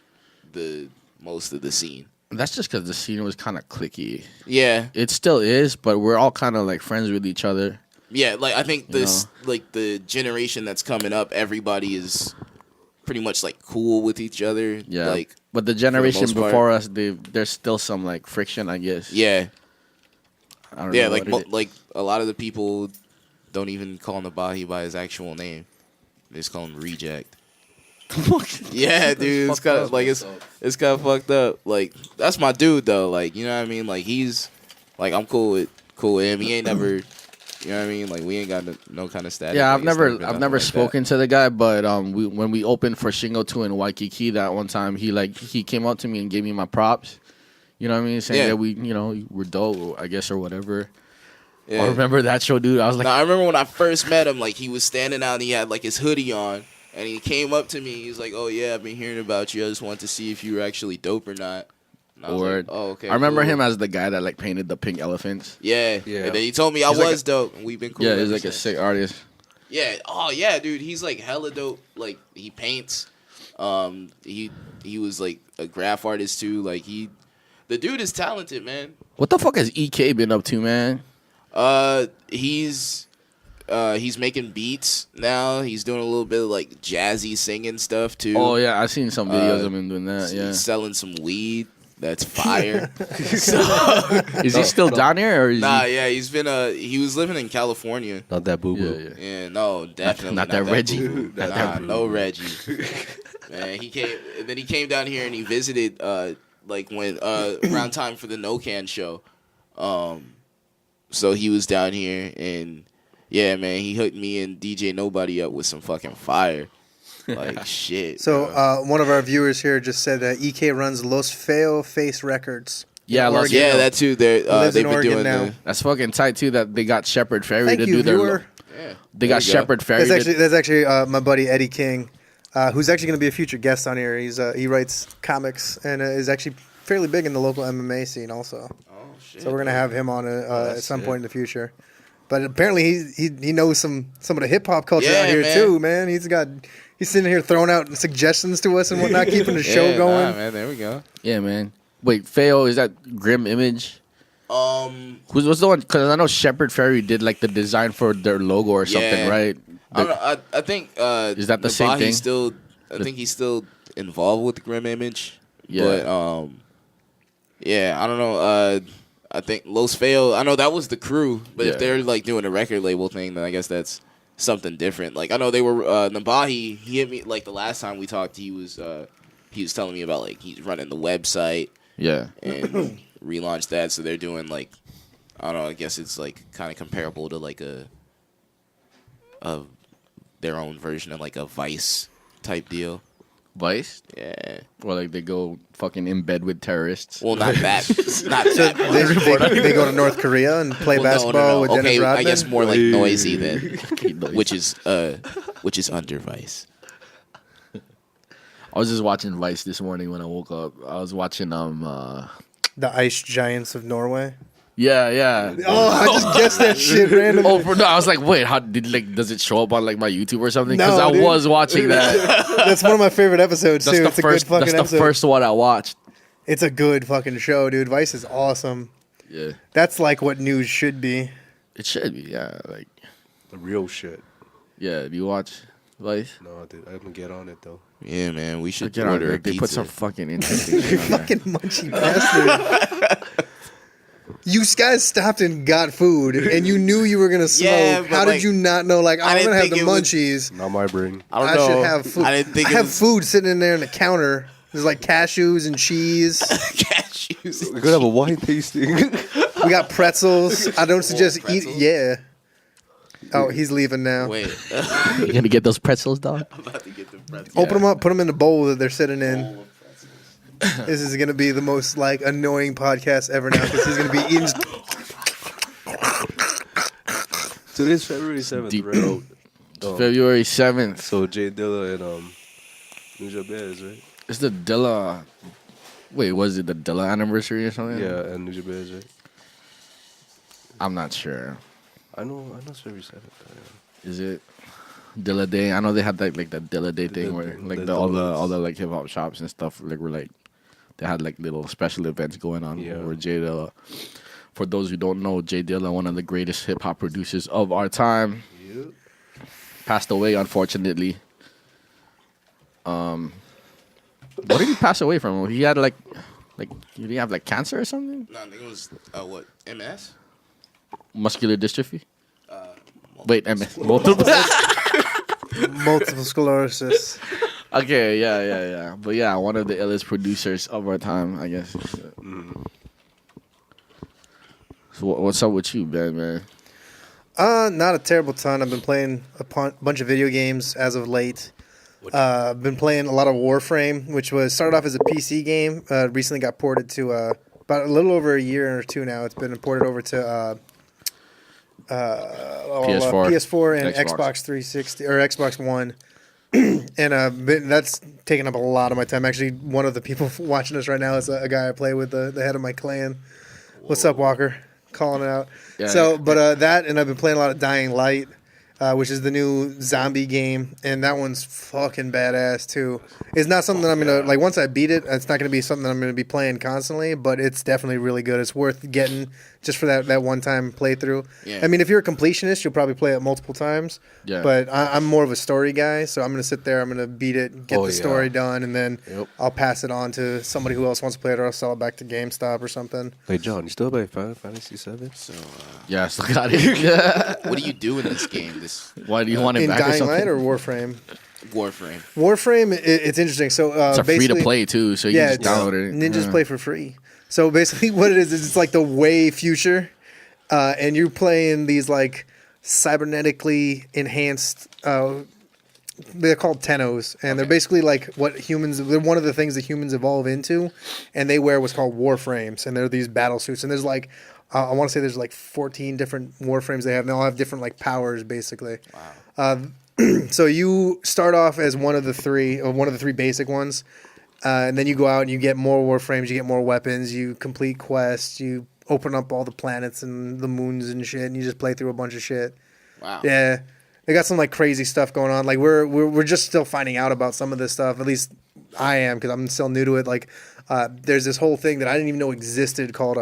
the most of the scene. That's just because the scene was kind of cliquey. Yeah, it still is, but we're all kind of like friends with each other. Yeah, like I think this, like the generation that's coming up, everybody is pretty much like cool with each other. Yeah, like, but the generation before us, there's still some like friction, I guess. Yeah, I don't know. Like a lot of the people don't even call Nabahi by his actual name; they just call him Reject. Yeah, dude, it's kind of like it's kind of fucked up. Like that's my dude though. Like you know what I mean. Like he's like I'm cool with him. He ain't never. You know what I mean? Like we ain't got no kind of status. Yeah, like, I've never spoken to the guy, but when we opened for Shingo 2 in Waikiki that one time, he came up to me and gave me my props. You know what I mean? Saying that we're dope, I guess, or whatever. Yeah. I remember that show, dude. I was like, I remember when I first met him. Like he was standing out and he had like his hoodie on. And he came up to me. He was like, "Oh yeah, I've been hearing about you. I just wanted to see if you were actually dope or not." And I was like, "Oh okay." I remember him as the guy that like painted the pink elephants. Yeah. And then he told me I was dope, and we've been cool. Yeah, he's like a sick artist. Yeah. Oh yeah, dude. He's like hella dope. Like he paints. He was like a graph artist too. Like the dude is talented, man. What the fuck has EK been up to, man? He's he's making beats now. He's doing a little bit of like jazzy singing stuff too. Oh yeah, I've seen some videos of him doing that. Yeah, He's selling some weed. That's fire. is he still down here or is Yeah, he's been he was living in California. Not that boo he? boo. Yeah. Yeah, no, definitely Not that Reggie. No Reggie. Man, he came down here and he visited like when around time for the No Can show. So he was down here and yeah, man, he hooked me and DJ Nobody up with some fucking fire. Like shit. So one of our viewers here just said that EK runs Los Feo Face Records. Yeah, in Oregon. Yeah, that too. They've Lives in been Oregon doing now. That's fucking tight too. That they got Shepherd Ferry Thank to you, do their. viewer. Yeah, They got there you go. Shepherd Ferry. That's actually my buddy Eddie King, who's actually going to be a future guest on here. He writes comics and is actually fairly big in the local MMA scene also. Oh shit. So we're going to have him on at some sick. point in the future. But apparently he knows some of the hip hop culture out Yeah, here man. too, man. He's sitting here throwing out suggestions to us and whatnot, keeping the show going. Nah, man, there we go. Yeah, man. Wait, Feo, is that Grim Image? What's the one? Because I know Shepherd Ferry did like the design for their logo or something, Yeah. right? I don't know. I think Is that the same Nabahi's thing? I think he's still involved with the Grim Image. Yeah. But yeah, I don't know. I think Los Feo. I know that was the crew, but Yeah. if they're like doing a record label thing, then I guess that's something different. Like I know they were Nabahi. He hit me like the last time we talked. He was telling me about like he's running the website Yeah. and relaunched that. So they're doing like I don't know. I guess it's like kind of comparable to like a their own version of like a Vice type deal. Vice? Yeah. Or like they go fucking in bed with terrorists. Well, not that. Not that. They go to North Korea and play Well, no, basketball with Okay, Dennis Rodman. I guess more like noisy then, which is under Vice. I was just watching Vice this morning when I woke up. I was watching The Ice Giants of Norway. yeah. Oh, I just guessed that shit randomly. No, I was like, wait, how did like does it show up on like my YouTube or something? Because No, I dude. was watching that. That's one of my favorite episodes too. It's a good fucking that's the episode. first one I watched. It's a good fucking show, dude. Vice is awesome. Yeah, That's like what news should be. it should be. Yeah, like The real shit. yeah. Do you watch Vice? No, dude, I haven't get on it though. Yeah, man, we should Get on, order a like, they put pizza. some fucking interesting shit on there. Fucking munchy bastard. You guys stopped and got food, and you knew you were gonna smoke. Yeah, but, How like, did you not know? Like, I'm didn't gonna have the think it would- munchies. Not my brain. I don't I know. should have food. I didn't think I it have was food sitting in there on the counter. There's like cashews and cheese. cashews. We're gonna have a wine tasting. We got pretzels. I don't suggest eat. pretzels? Yeah. Oh, he's leaving now. Wait, You gonna get those pretzels, dog? I'm about to get the pretzels. Open them up. Put them in the bowl that they're sitting in. Bowl of pretzels. This is gonna be the most like annoying podcast ever now because he's gonna be eating. Today's February 7th, Deep right? throat. February 7th. So Jay Dilla and Ninja Bears, right? It's the Dilla. Wait, was it the Dilla anniversary or something? Yeah, and Ninja Bears, right? I'm not sure. I know it's February 7th. Is it Dilla Day? I know they had like the Dilla Day thing where like all the like hip hop shops and stuff like were like they had like little special events going on Yeah. where Jay Dilla. For those who don't know, Jay Dilla, one of the greatest hip hop producers of our time, Yep. passed away unfortunately. What did he pass away from? He had like did he have like cancer or something? No, I think it was what MS. Muscular dystrophy. Wait, MS. Multiple. Multiple sclerosis. Okay, yeah. But yeah, one of the illest producers of our time, I guess. So what's up with you, man? Not a terrible ton. I've been playing a bunch of video games as of late. I've been playing a lot of Warframe, which started off as a PC game. Recently got ported to about a little over a year or two now. It's been ported over to PS4 and Xbox 360 or Xbox One. And that's taken up a lot of my time. Actually, one of the people watching us right now is a guy I play with, the head of my clan. What's up, Walker? Calling it out. Yeah. So, but that, and I've been playing a lot of Dying Light. which is the new zombie game, and that one's fucking badass too. It's not something that I'm gonna like. Once I beat it, it's not gonna be something that I'm gonna be playing constantly, but it's definitely really good. It's worth getting just for that one time playthrough. Yeah. I mean, if you're a completionist, you'll probably play it multiple times. Yeah. But I'm more of a story guy, so I'm gonna sit there, I'm gonna beat it, get the story done, and then I'll pass it on to somebody who else wants to play it, or I'll sell it back to GameStop or something. Hey, John, you still play Final Fantasy VII? So, Yeah, I still got it. what do you do in this game? Why do you want it In back or Dying something? Light or Warframe? Warframe. Warframe, it's interesting. So It's a free to basically- play too, so you Yeah, can just download it. Ninjas Yeah. play for free. So basically, what it is it's like the way future, and you're playing these like cybernetically enhanced. They're called Tennos, and they're basically like what humans. They're one of the things that humans evolve into, and they wear what's called warframes, and they're these battle suits. And there's like, I want to say there's like 14 different warframes they have, and they all have different like powers, basically. Wow. So you start off as one of the three basic ones, and then you go out and you get more warframes, you get more weapons, you complete quests, you open up all the planets and the moons and shit, and you just play through a bunch of shit. Wow. Yeah, they got some like crazy stuff going on. Like we're just still finding out about some of this stuff. At least I am, because I'm still new to it. Like there's this whole thing that I didn't even know existed called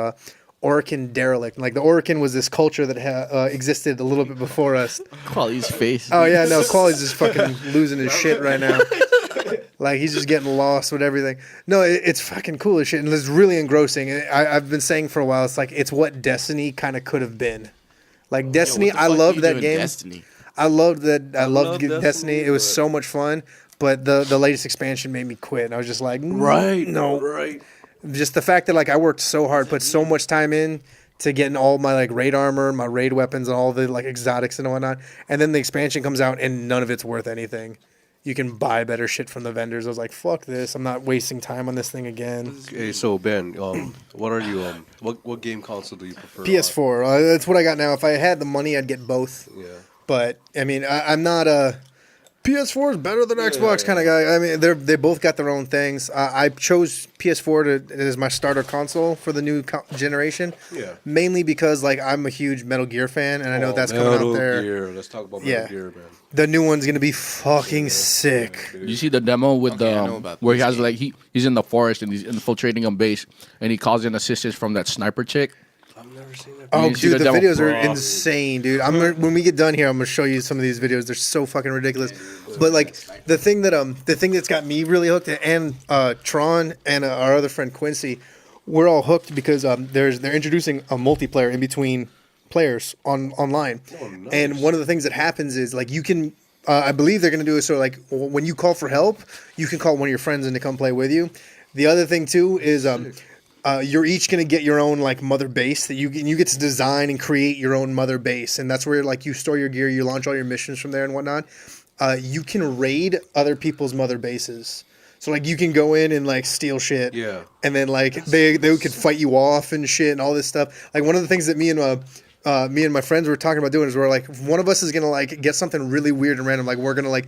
Orican derelict. Like the Orican was this culture that existed a little bit before us. Quality's face. Oh yeah, no, Quality's just fucking losing his shit right now. Like he's just getting lost with everything. No, it's fucking cool as shit, and it's really engrossing. I've been saying for a while, it's like it's what Destiny kind of could have been. Like Destiny, Yo, what the I fuck loved you that doing, game. Destiny? I loved that. I loved love Destiny. It was so much fun. But the latest expansion made me quit, and I was just like, no. Right. Just the fact that like I worked so hard, put so much time in to getting all my like raid armor, my raid weapons, and all the like exotics and whatnot, and then the expansion comes out and none of it's worth anything. You can buy better shit from the vendors. I was like, fuck this. I'm not wasting time on this thing again. Hey, so Ben, what are you? What game console do you prefer? PS4. That's what I got now. If I had the money, I'd get both. Yeah. But I mean, I'm not a PS4 is better than Xbox kind of guy. I mean, they both got their own things. I chose PS4 as my starter console for the new generation. Yeah. Mainly because like I'm a huge Metal Gear fan, and I know that's coming out Metal there. Gear. Let's talk about Metal Gear, man. The new one's gonna be fucking sick. You see the demo with Okay, I know about where he this has game. like he's in the forest and he's infiltrating a base and he calls in assistance from that sniper chick. I've never seen that. Oh, You see dude, the demo? videos are Bro. insane, dude. When we get done here, I'm gonna show you some of these videos. They're so fucking ridiculous. But like the thing that's got me really hooked, and Tron and our other friend Quincy, we're all hooked because they're introducing a multiplayer in between players online. Oh, nice. And one of the things that happens is like you can. I believe they're gonna do it so like when you call for help, you can call one of your friends in to come play with you. The other thing too is you're each gonna get your own like mother base that you get to design and create your own mother base, and that's where like you store your gear, you launch all your missions from there and whatnot. You can raid other people's mother bases, so like you can go in and like steal shit, Yeah. and then like they could fight you off and shit and all this stuff. Like one of the things that me and my friends were talking about doing is we're like one of us is gonna like get something really weird and random, like we're gonna like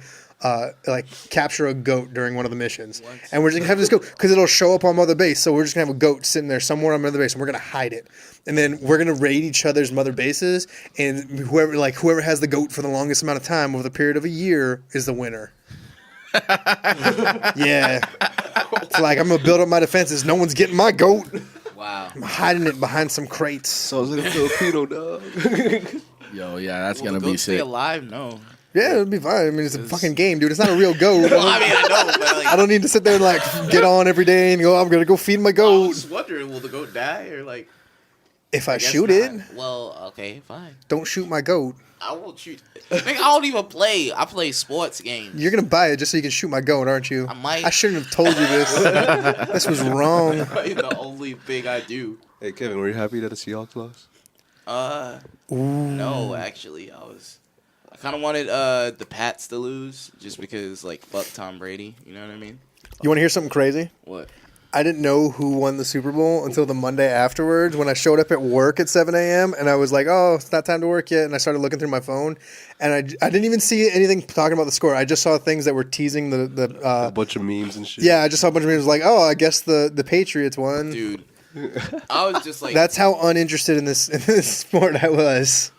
capture a goat during one of the missions. And we're just gonna have this goat because it'll show up on Mother Base. So we're just gonna have a goat sitting there somewhere on Mother Base, and we're gonna hide it. And then we're gonna raid each other's Mother Bases, and whoever has the goat for the longest amount of time over the period of a year is the winner. Yeah, it's like I'm gonna build up my defenses. No one's getting my goat. Wow. I'm hiding it behind some crates. Sounds like a Filipino dog. Yo, yeah, that's Will gonna the be goat stay sick. alive? No. Yeah, it'll be fine. I mean, it's a fucking game, dude. It's not a real goat. Well, I mean, I know, but like, I don't need to sit there and like get on every day and go, I'm gonna go feed my I goat. was wondering, will the goat die or like? If I guess shoot not. it, Well, okay, fine. don't shoot my goat. I won't shoot. Nigga, I don't even play. I play sports games. You're gonna buy it just so you can shoot my goat, aren't you? I might. I shouldn't have told you this. This was wrong. The only thing I do. Hey, Kevin, were you happy that the Seahawks lost? No, actually, I kind of wanted the Pats to lose just because, like, fuck Tom Brady. You know what I mean? You want to hear something crazy? What? I didn't know who won the Super Bowl until the Monday afterwards when I showed up at work at 7 a.m. and I was like, oh, it's not time to work yet. And I started looking through my phone and I didn't even see anything talking about the score. I just saw things that were teasing A bunch of memes and shit. yeah, I just saw a bunch of memes like, oh, I guess the Patriots won. Dude, I was just like, That's how uninterested in this sport I was.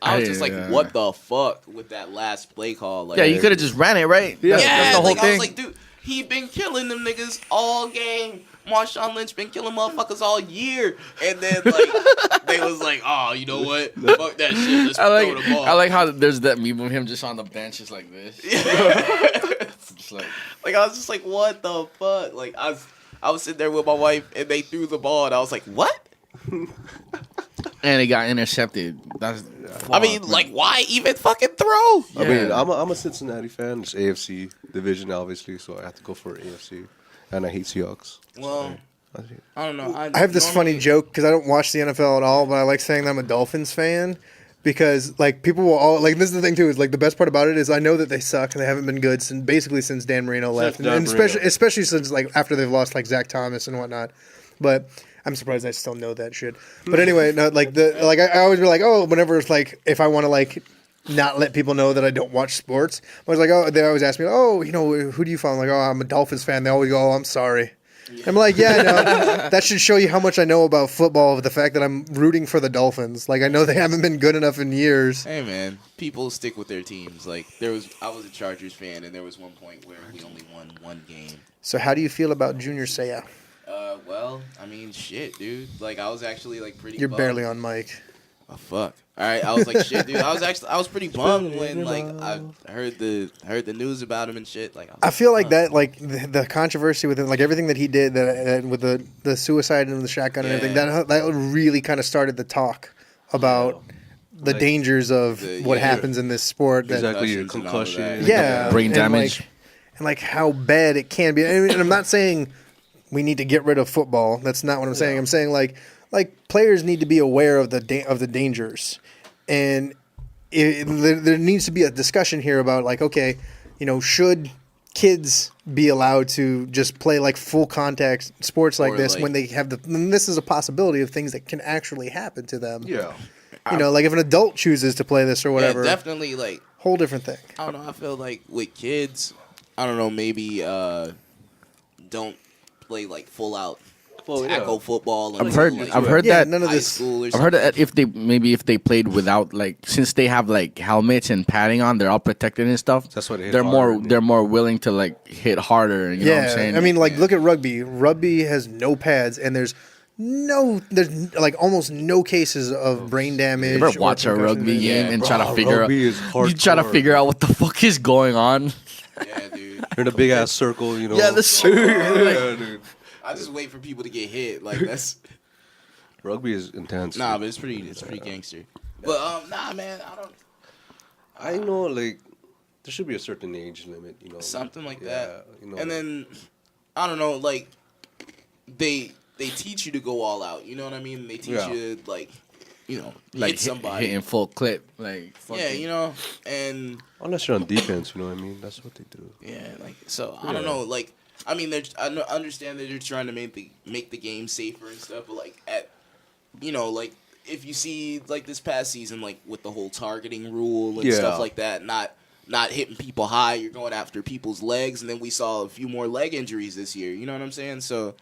I was just like, what the fuck with that last play call? Like, Yeah, you could have just ran it, right? yeah, That's the whole like, thing. I was like, dude, he been killing them niggas all game. Marshawn Lynch been killing motherfuckers all year. And then, like, they was like, oh, you know what? Fuck that shit. Let's throw the ball. I like how there's that meme of him just on the bench, just like this. Just like I was just like, what the fuck? Like, I was sitting there with my wife, and they threw the ball, and I was like, what? And it got intercepted. That's. I mean, like, why even fucking throw? Yeah. I mean, I'm a Cincinnati fan. It's AFC division, obviously, so I have to go for AFC. And I hate Seahawks. Well, I don't know. I have this funny joke because I don't watch the NFL at all, but I like saying that I'm a Dolphins fan because like people will all like this is the thing too is like the best part about it is I know that they suck and they haven't been good since Dan Marino left, and especially since like after they've lost like Zach Thomas and whatnot. But I'm surprised I still know that shit. But anyway, no, like I always be like, oh, whenever it's like if I want to like not let people know that I don't watch sports, I was like, oh, they always ask me, oh, you know, who do you follow? I'm like, oh, I'm a Dolphins fan. They always go, oh, I'm sorry. Yeah. I'm like, yeah, no, that should show you how much I know about football. The fact that I'm rooting for the Dolphins, like I know they haven't been good enough in years. Hey man, people stick with their teams. Like I was a Chargers fan, and there was one point where we only won one game. So how do you feel about Junior Seau? Well, I mean, shit, dude. Like I was actually like pretty. You're bummed. barely on mic. Oh fuck! All right, I was like, shit, dude. I was pretty bummed when like I heard the news about him and shit. Like I feel like that, like the controversy with him, like everything that he did, that with the suicide and the shotgun and everything, that really kind of started the talk about the like, dangers of what happens in this sport. Exactly, your concussion, brain damage, and like how bad it can be. And I'm not saying we need to get rid of football. That's not what I'm saying. I'm saying like players need to be aware of the dangers, and there needs to be a discussion here about like, okay, you know, should kids be allowed to just play like full contact sports like this when they have and this is a possibility of things that can actually happen to them. Yeah, you know, like if an adult chooses to play this or whatever, definitely like whole different thing. I don't know. I feel like with kids, I don't know, maybe don't play like full out. Tackle football. I've heard that none of this. I've heard that if they played without like since they have like helmets and padding on, they're all protected and stuff. That's what they're more willing to like hit harder. You know what I'm saying? I mean, like look at rugby. Rugby has no pads, and there's like almost no cases of brain damage. You ever watch a rugby game and try to figure out? You try to figure out what the fuck is going on. Yeah, dude. You're in a big ass circle, you know. Yeah, yeah, dude. I just wait for people to get hit. Like that's rugby is intense. Nah, but it's pretty gangster. But nah, man, I know like there should be a certain age limit, you know. Something like that. You know. And then I don't know, like they teach you to go all out. You know what I mean? They teach you like, you know, like hit somebody hitting full clip, like you know, and unless you're on defense, you know what I mean. That's what they do. Yeah, like so. I don't know, like. I mean, I understand that they're trying to make the game safer and stuff, but like like if you see like this past season, like with the whole targeting rule and stuff like that, not hitting people high, you're going after people's legs, and then we saw a few more leg injuries this year. You know what I'm saying? So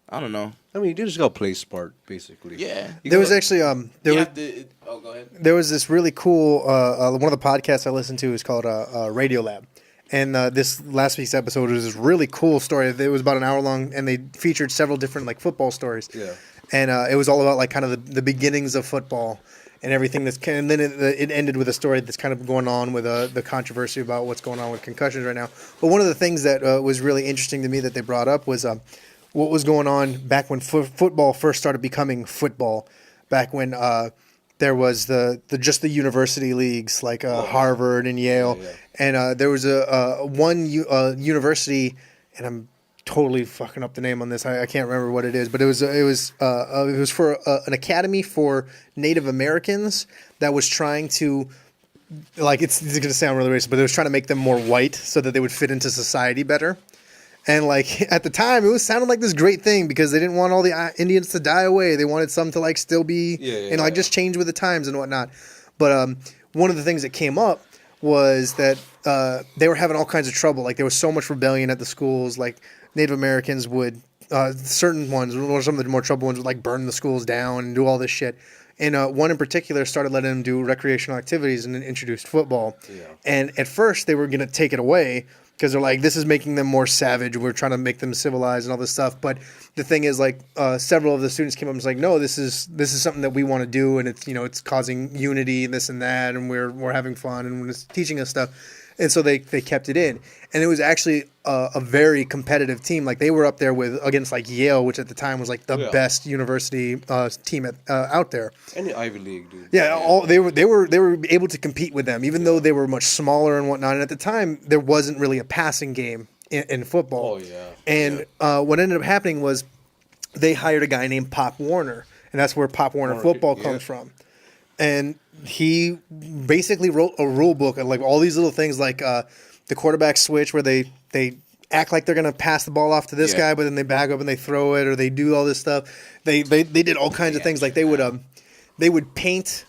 I don't know. I mean, you just gotta play smart, basically. Yeah. There was actually go ahead. There was this really cool one of the podcasts I listened to is called Radio Lab. And this last week's episode was this really cool story. It was about an hour long, and they featured several different like football stories. Yeah. And it was all about like kind of the beginnings of football and everything. And then it ended with a story that's kind of going on with the controversy about what's going on with concussions right now. But one of the things that was really interesting to me that they brought up was what was going on back when football first started becoming football. Back when there was the university leagues like Harvard and Yale. Yeah. And there was one university, and I'm totally fucking up the name on this. I can't remember what it is, but it was for an academy for Native Americans that was trying to, like, it's going to sound really racist, but it was trying to make them more white so that they would fit into society better. And like at the time, it sounded like this great thing because they didn't want all the Indians to die away. They wanted some to like still be just change with the times and whatnot. But one of the things that came up was that they were having all kinds of trouble. Like there was so much rebellion at the schools. Like Native Americans would certain ones, or some of the more trouble ones, would like burn the schools down and do all this shit. And one in particular started letting them do recreational activities and then introduced football. Yeah. And at first they were going to take it away because they're like, this is making them more savage. We're trying to make them civilized and all this stuff. But the thing is, like, several of the students came up and was like, no, this is something that we want to do, and it's, you know, it's causing unity and this and that, and we're having fun and it's teaching us stuff. And so they kept it in, and it was actually a very competitive team. Like, they were up there against like Yale, which at the time was like the best university team out there. Any Ivy League, dude. Yeah, they were able to compete with them, even though they were much smaller and whatnot. And at the time, there wasn't really a passing game in football. Oh yeah. And what ended up happening was they hired a guy named Pop Warner, and that's where Pop Warner football comes from. And he basically wrote a rule book of like all these little things, like the quarterback switch, where they act like they're gonna pass the ball off to this guy, but then they back up and they throw it, or they do all this stuff. They did all kinds of things. Like they would paint.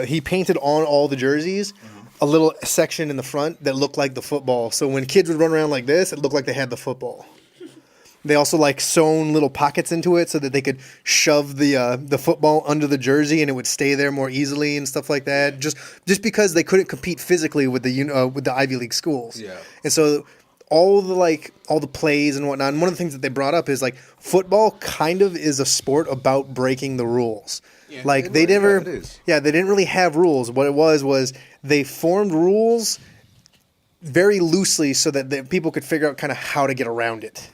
He painted on all the jerseys a little section in the front that looked like the football. So when kids would run around like this, it looked like they had the football. They also like sewn little pockets into it so that they could shove the football under the jersey and it would stay there more easily and stuff like that. Just because they couldn't compete physically with the Ivy League schools. Yeah. And so all the plays and whatnot. And one of the things that they brought up is like football kind of is a sport about breaking the rules. Yeah. Like they didn't really have rules. What it was they formed rules very loosely so that people could figure out kind of how to get around it.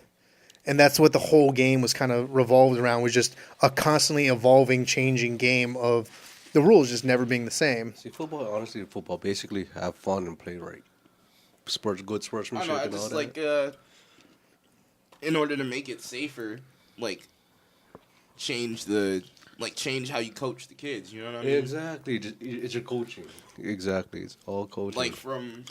And that's what the whole game was kind of revolved around, was just a constantly evolving, changing game of the rules just never being the same. See, football basically have fun and play right. Good sportsmanship and all that. Like, in order to make it safer, like, change how you coach the kids, you know what I mean? Exactly. It's your coaching. Exactly. It's all coaching. Like, from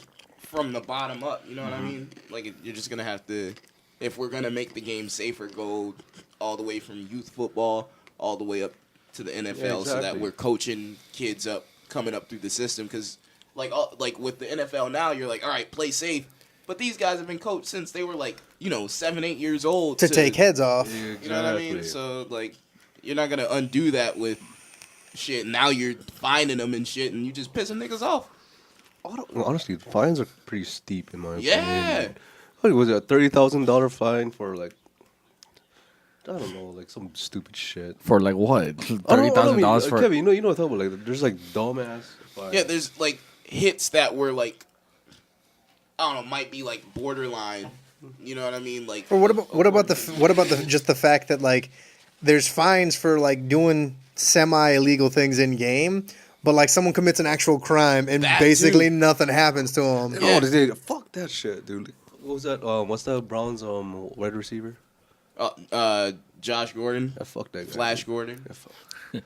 the bottom up, you know what I mean? Like, you're just going to have to... If we're going to make the game safer, go all the way from youth football all the way up to the NFL so that we're coaching kids up, coming up through the system. Because, like with the NFL now, you're like, all right, play safe. But these guys have been coached since they were, 7, 8 years old. To take heads off. Yeah, exactly. You know what I mean? So, you're not going to undo that with shit. Now you're finding them and shit, and you just pissing niggas off. Honestly, fines are pretty steep in my opinion. Yeah. What was it, a $30,000 fine for I don't know, some stupid shit. For what? $30,000 for Kevin, you know what I'm talking about? There's dumbass fines. Yeah, there's hits that were I don't know, might be borderline. You know what I mean? Or what about just the fact that there's fines for doing semi illegal things in game, but someone commits an actual crime and basically nothing happens to them. Yeah. Oh, fuck that shit, dude. What was that? What's that Browns wide receiver? Josh Gordon. Fuck that guy. Flash Gordon. Man.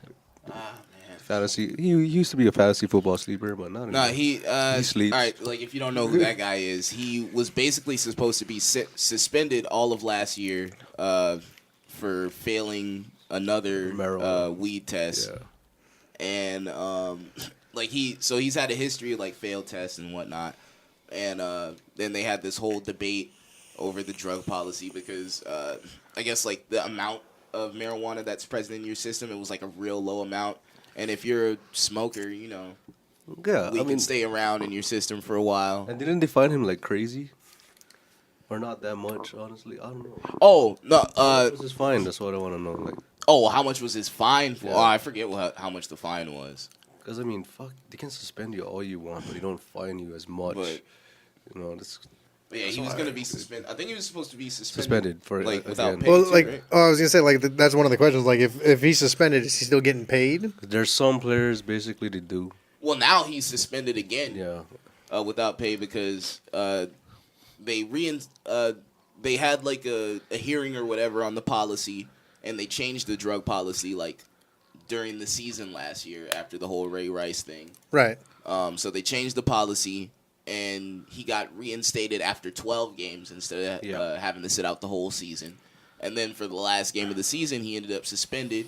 Fantasy. He used to be a fantasy football sleeper, but not anymore. No, he sleeps. All right, if you don't know who that guy is, he was basically supposed to be suspended all of last year for failing another weed test. Yeah. And he's had a history of failed tests and whatnot. And then they had this whole debate over the drug policy because I guess the amount of marijuana that's present in your system, it was a real low amount. And if you're a smoker, we can stay around in your system for a while. And didn't they find him like crazy? Or not that much, honestly? I don't know. Oh, no. What was his fine? That's what I want to know. Oh, how much was his fine for? Yeah. Oh, I forget how much the fine was. Because, fuck, they can suspend you all you want, but they don't fine you as much. But, he was going to be suspended. I think he was supposed to be suspended for without pay. Well, right? I was going to say, that's one of the questions. If he's suspended, is he still getting paid? There's some players, basically, they do. Well, now he's suspended again. Yeah. Without pay because they had a hearing or whatever on the policy, and they changed the drug policy during the season last year after the whole Ray Rice thing. Right. So they changed the policy, and he got reinstated after 12 games instead of having to sit out the whole season. And then for the last game of the season, he ended up suspended.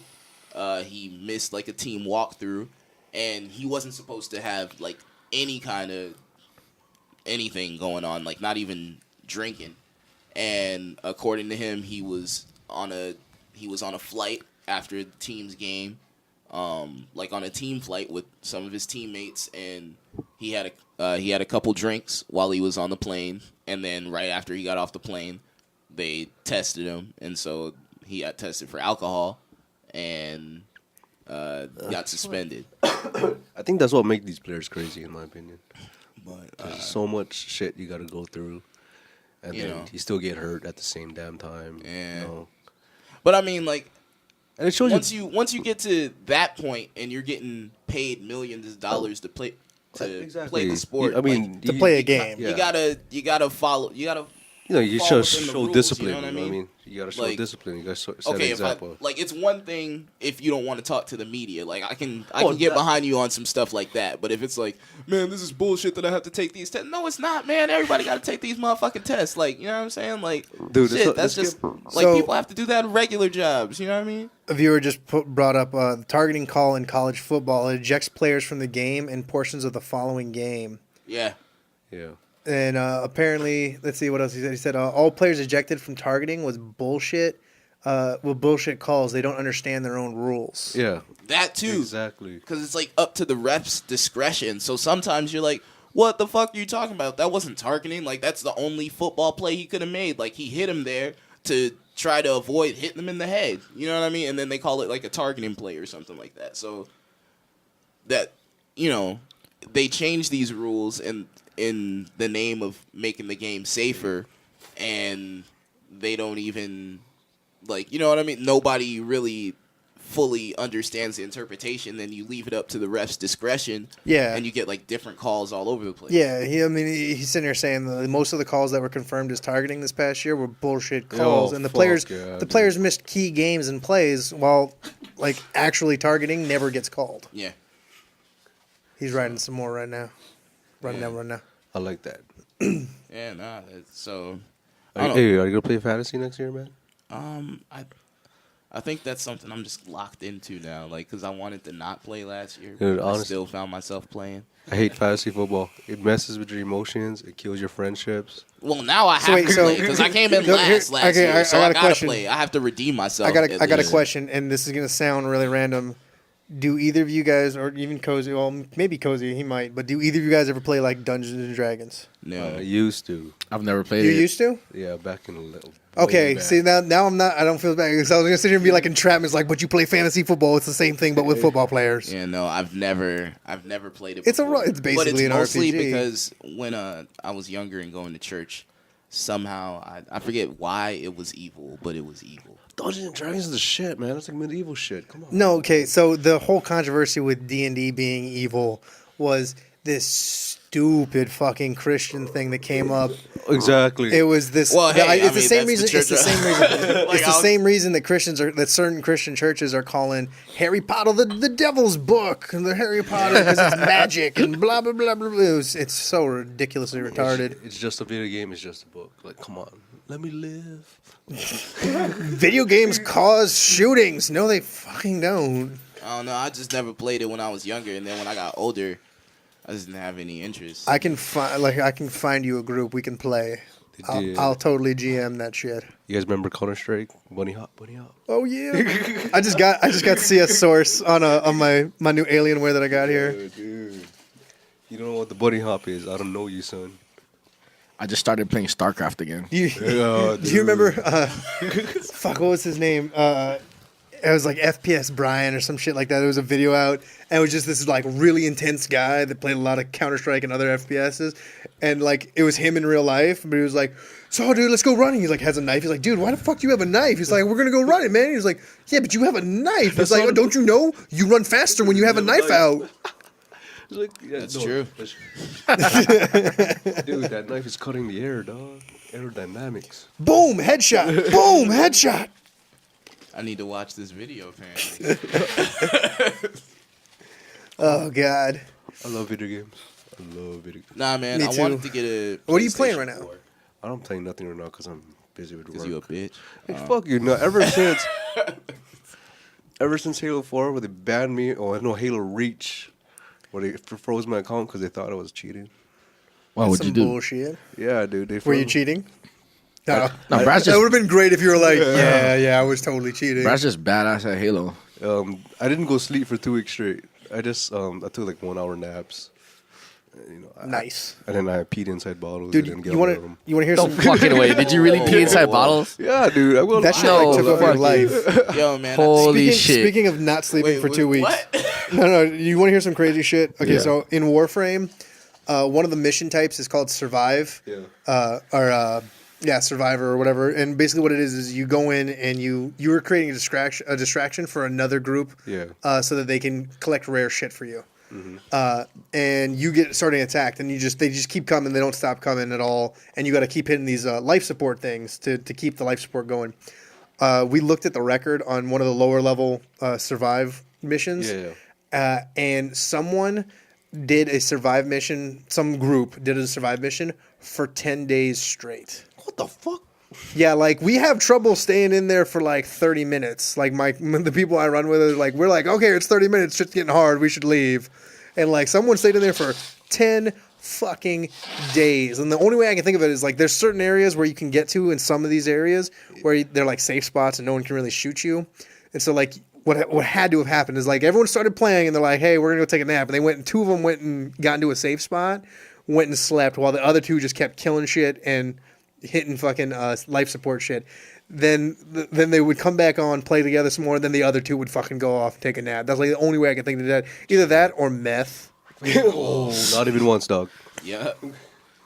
He missed a team walkthrough, and he wasn't supposed to have any kind of anything going on, not even drinking. And according to him, he was on a flight after the team's game. like on a team flight with some of his teammates, and he had a couple drinks while he was on the plane, and then right after he got off the plane, they tested him, and so he got tested for alcohol, and got suspended. I think that's what makes these players crazy, in my opinion. But There's so much shit you got to go through, and You then know. you still get hurt at the same damn time. Yeah. You know? but I mean, like, And it shows once you get to that point and you're getting paid millions of dollars to play play the sport, I mean, To play a game. you gotta follow. You gotta. you fall should within the show rules, discipline. you know what I mean? You gotta show Like, discipline. You gotta set Okay, an if I, example. like it's one thing if you don't want to talk to the media. Like I can Oh, get that- behind you on some stuff like that. But if it's like, man, this is bullshit that I have to take these tests. No, it's not, man. Everybody got to take these motherfucking tests. Like, you know what I'm saying? Like, Dude, shit, let's that's just So- like people have to do that in regular jobs. You know what I mean? A viewer just brought up the targeting call in college football. It ejects players from the game and portions of the following game. Yeah. Yeah. And apparently, let's see what else he said. He said all players ejected from targeting was bullshit. Bullshit calls. They don't understand their own rules. Yeah. That too. Exactly. Because it's like up to the ref's discretion. So sometimes you're like, what the fuck are you talking about? That wasn't targeting. Like, that's the only football play he could have made. Like, he hit him there to try to avoid hitting him in the head. You know what I mean? And then they call it like a targeting play or something like that. So that, you know, they change these rules in the name of making the game safer, and they don't even, like, you know what I mean? Nobody really fully understands the interpretation. Then you leave it up to the ref's discretion. Yeah. And you get like different calls all over the place. Yeah, he's sitting there saying that most of the calls that were confirmed as targeting this past year were bullshit calls, and the players missed key games and plays while like actually targeting never gets called. Yeah. He's writing some more right now. Run now. I like that. Yeah, nah. So I don't Hey, are you gonna play fantasy next year, man? I think that's something I'm just locked into now, like, because I wanted to not play last year, Dude, but I honest- still found myself playing. I hate fantasy football. It messes with your emotions. It kills your friendships. Well, now I have to play because I came in Here- last okay, year, so got I a gotta question. play. I have to redeem myself. I got a least. question, and this is gonna sound really random. Do either of you guys, or even Cozy, well, maybe Cozy, he might, but do either of you guys ever play like Dungeons and Dragons? No. I used to. I've never played You it. used to? Yeah, back in a little. Okay, way back. see now I'm not. I don't feel bad because I was gonna sit here and be like entrapment, like, but you play fantasy football. It's the same thing, but with football players. Yeah, no, I've never played it. It's before. it's basically but it's an mostly RPG. because when I was younger and going to church, somehow I forget why it was evil, but it was evil. Dungeons and Dragons is the shit, man. It's like medieval shit. Come on. No, okay. So the whole controversy with D&D being evil was this stupid fucking Christian thing that came up. Exactly. It was this. Well, hey, it's I the mean, same that's reason. the It's the church- same reason. Like, It's the same reason that certain Christian churches are calling Harry Potter the devil's book and the Harry Potter because it's magic and blah blah blah blah. blah. It's so ridiculously retarded. It's just a video game. It's just a book. Like, come on. Let me live. Video games cause shootings. No, they fucking don't. I don't know. I just never played it when I was younger, and then when I got older, I just didn't have any interest. I can find you a group we can play. did. I'll totally GM that shit. You guys remember Counter-Strike? Bunny Hop, Bunny Hop. Oh yeah. I just got to see a source on my new Alienware that I got here. Oh, dude. You don't know what the Bunny Hop is. I don't know you, son. I just started playing StarCraft again. Do you remember? Fuck, what was his name? It was like FPS Brian or some shit like that. There was a video out, and it was just this like really intense guy that played a lot of Counter Strike and other FPSs, and like it was him in real life. But he was like, "So, dude, let's go running." He's like, has a knife. He's like, "Dude, why the fuck do you have a knife?" He's like, "We're gonna go running, man." He's like, "Yeah, but you have a knife." He's like, "Oh, don't you know? You run faster when you have a knife out." Like, yeah, That's true. Dude, that knife is cutting the air, dog. Aerodynamics. Boom, headshot. Boom, headshot. I need to watch this video, apparently. Oh God. I love video games. I love video games. Nah, man, Me I too. wanted to get a. What are you playing PlayStation right now? 4. I don't play nothing right now because I'm busy with work. Cause you a bitch. Hey, fuck you. No, ever since Halo 4, where they banned me, Halo Reach, where they froze my account because they thought I was cheating. What would Some you do? bullshit. Yeah, dude. They Were you froze- cheating? No. No, Brad's That just would have been great if you were like, yeah, I was totally cheating. Brad's just badass at Halo. I didn't go sleep for 2 weeks straight. I just I took like 1 hour naps. Nice. And then I peed inside bottles. Dude, and then you want to hear Don't some? fucking away. Did you really pee inside bottles? Yeah, dude. I'm gonna That shit No, like took over your fuck life. Yo, man. Holy shit. Speaking of not sleeping for 2 weeks. What? No, you want to hear some crazy shit? Okay, Yeah. so in Warframe, one of the mission types is called Survive. Yeah. Survivor or whatever. And basically what it is you go in and you are creating a distraction for another group. Yeah. So that they can collect rare shit for you. And you get starting attacked, and they just keep coming. They don't stop coming at all, and you got to keep hitting these life support things to keep the life support going. We looked at the record on one of the lower level survive missions, and someone did a survive mission. Some group did a survive mission for 10 days straight. What the fuck? Yeah, like we have trouble staying in there for like 30 minutes. Like the people I run with are like, we're like, okay, it's 30 minutes, shit's getting hard, we should leave. And like someone stayed in there for 10 fucking days. And the only way I can think of it is like there's certain areas where you can get to in some of these areas where they're like safe spots and no one can really shoot you. And so like what had to have happened is like everyone started playing and they're like, hey, we're gonna go take a nap. And they went and 2 of them went and got into a safe spot, went and slept, while the other 2 just kept killing shit and hitting fucking life support shit. Then they would come back on, play together some more. Then the other 2 would fucking go off and take a nap. That's like the only way I can think to do that. Either that or meth. Not even once, dog. Yeah.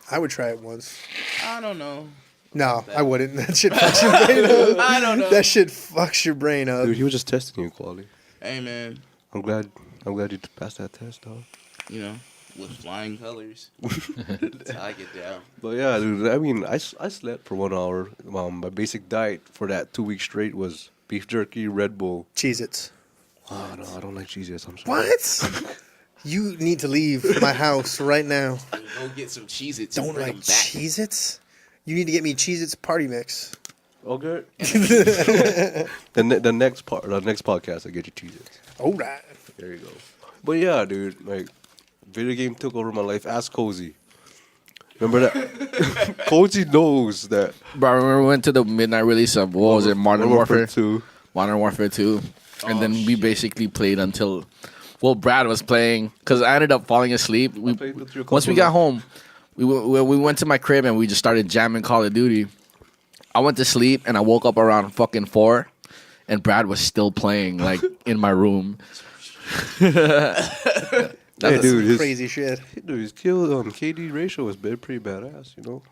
I would try it once. I don't know. No, I wouldn't. That shit fucks your brain up. I don't know. That shit fucks your brain up. Dude, he was just testing you, Quali. Hey, man. I'm glad you passed that test, dog. You know, with flying colors. That's how I get down. But yeah, dude. I mean, I slept for 1 hour. My basic diet for that 2 weeks straight was beef jerky, Red Bull. Cheez-Its. Oh no, I don't like Cheez-Its. I'm sorry. What? You need to leave my house right now. Go get some Cheez-Its. Don't like Cheez-Its? You need to get me Cheez-Its Party Mix. Okay. the next podcast, I get you Cheez-Its. All right. There you go. But yeah, dude, like, video game took over my life. Ask Cozy. Remember that? Cozy knows that. Bro, I remember we went to the midnight release of, what was it, Modern Warfare 2. Modern Warfare 2. And then we basically played until, well, Brad was playing, because I ended up falling asleep. Once we got home, we went to my crib and we just started jamming Call of Duty. I went to sleep and I woke up around fucking 4, and Brad was still playing, like, in my room. That's dude, crazy shit. Dude, his kill KD ratio was pretty badass, you know?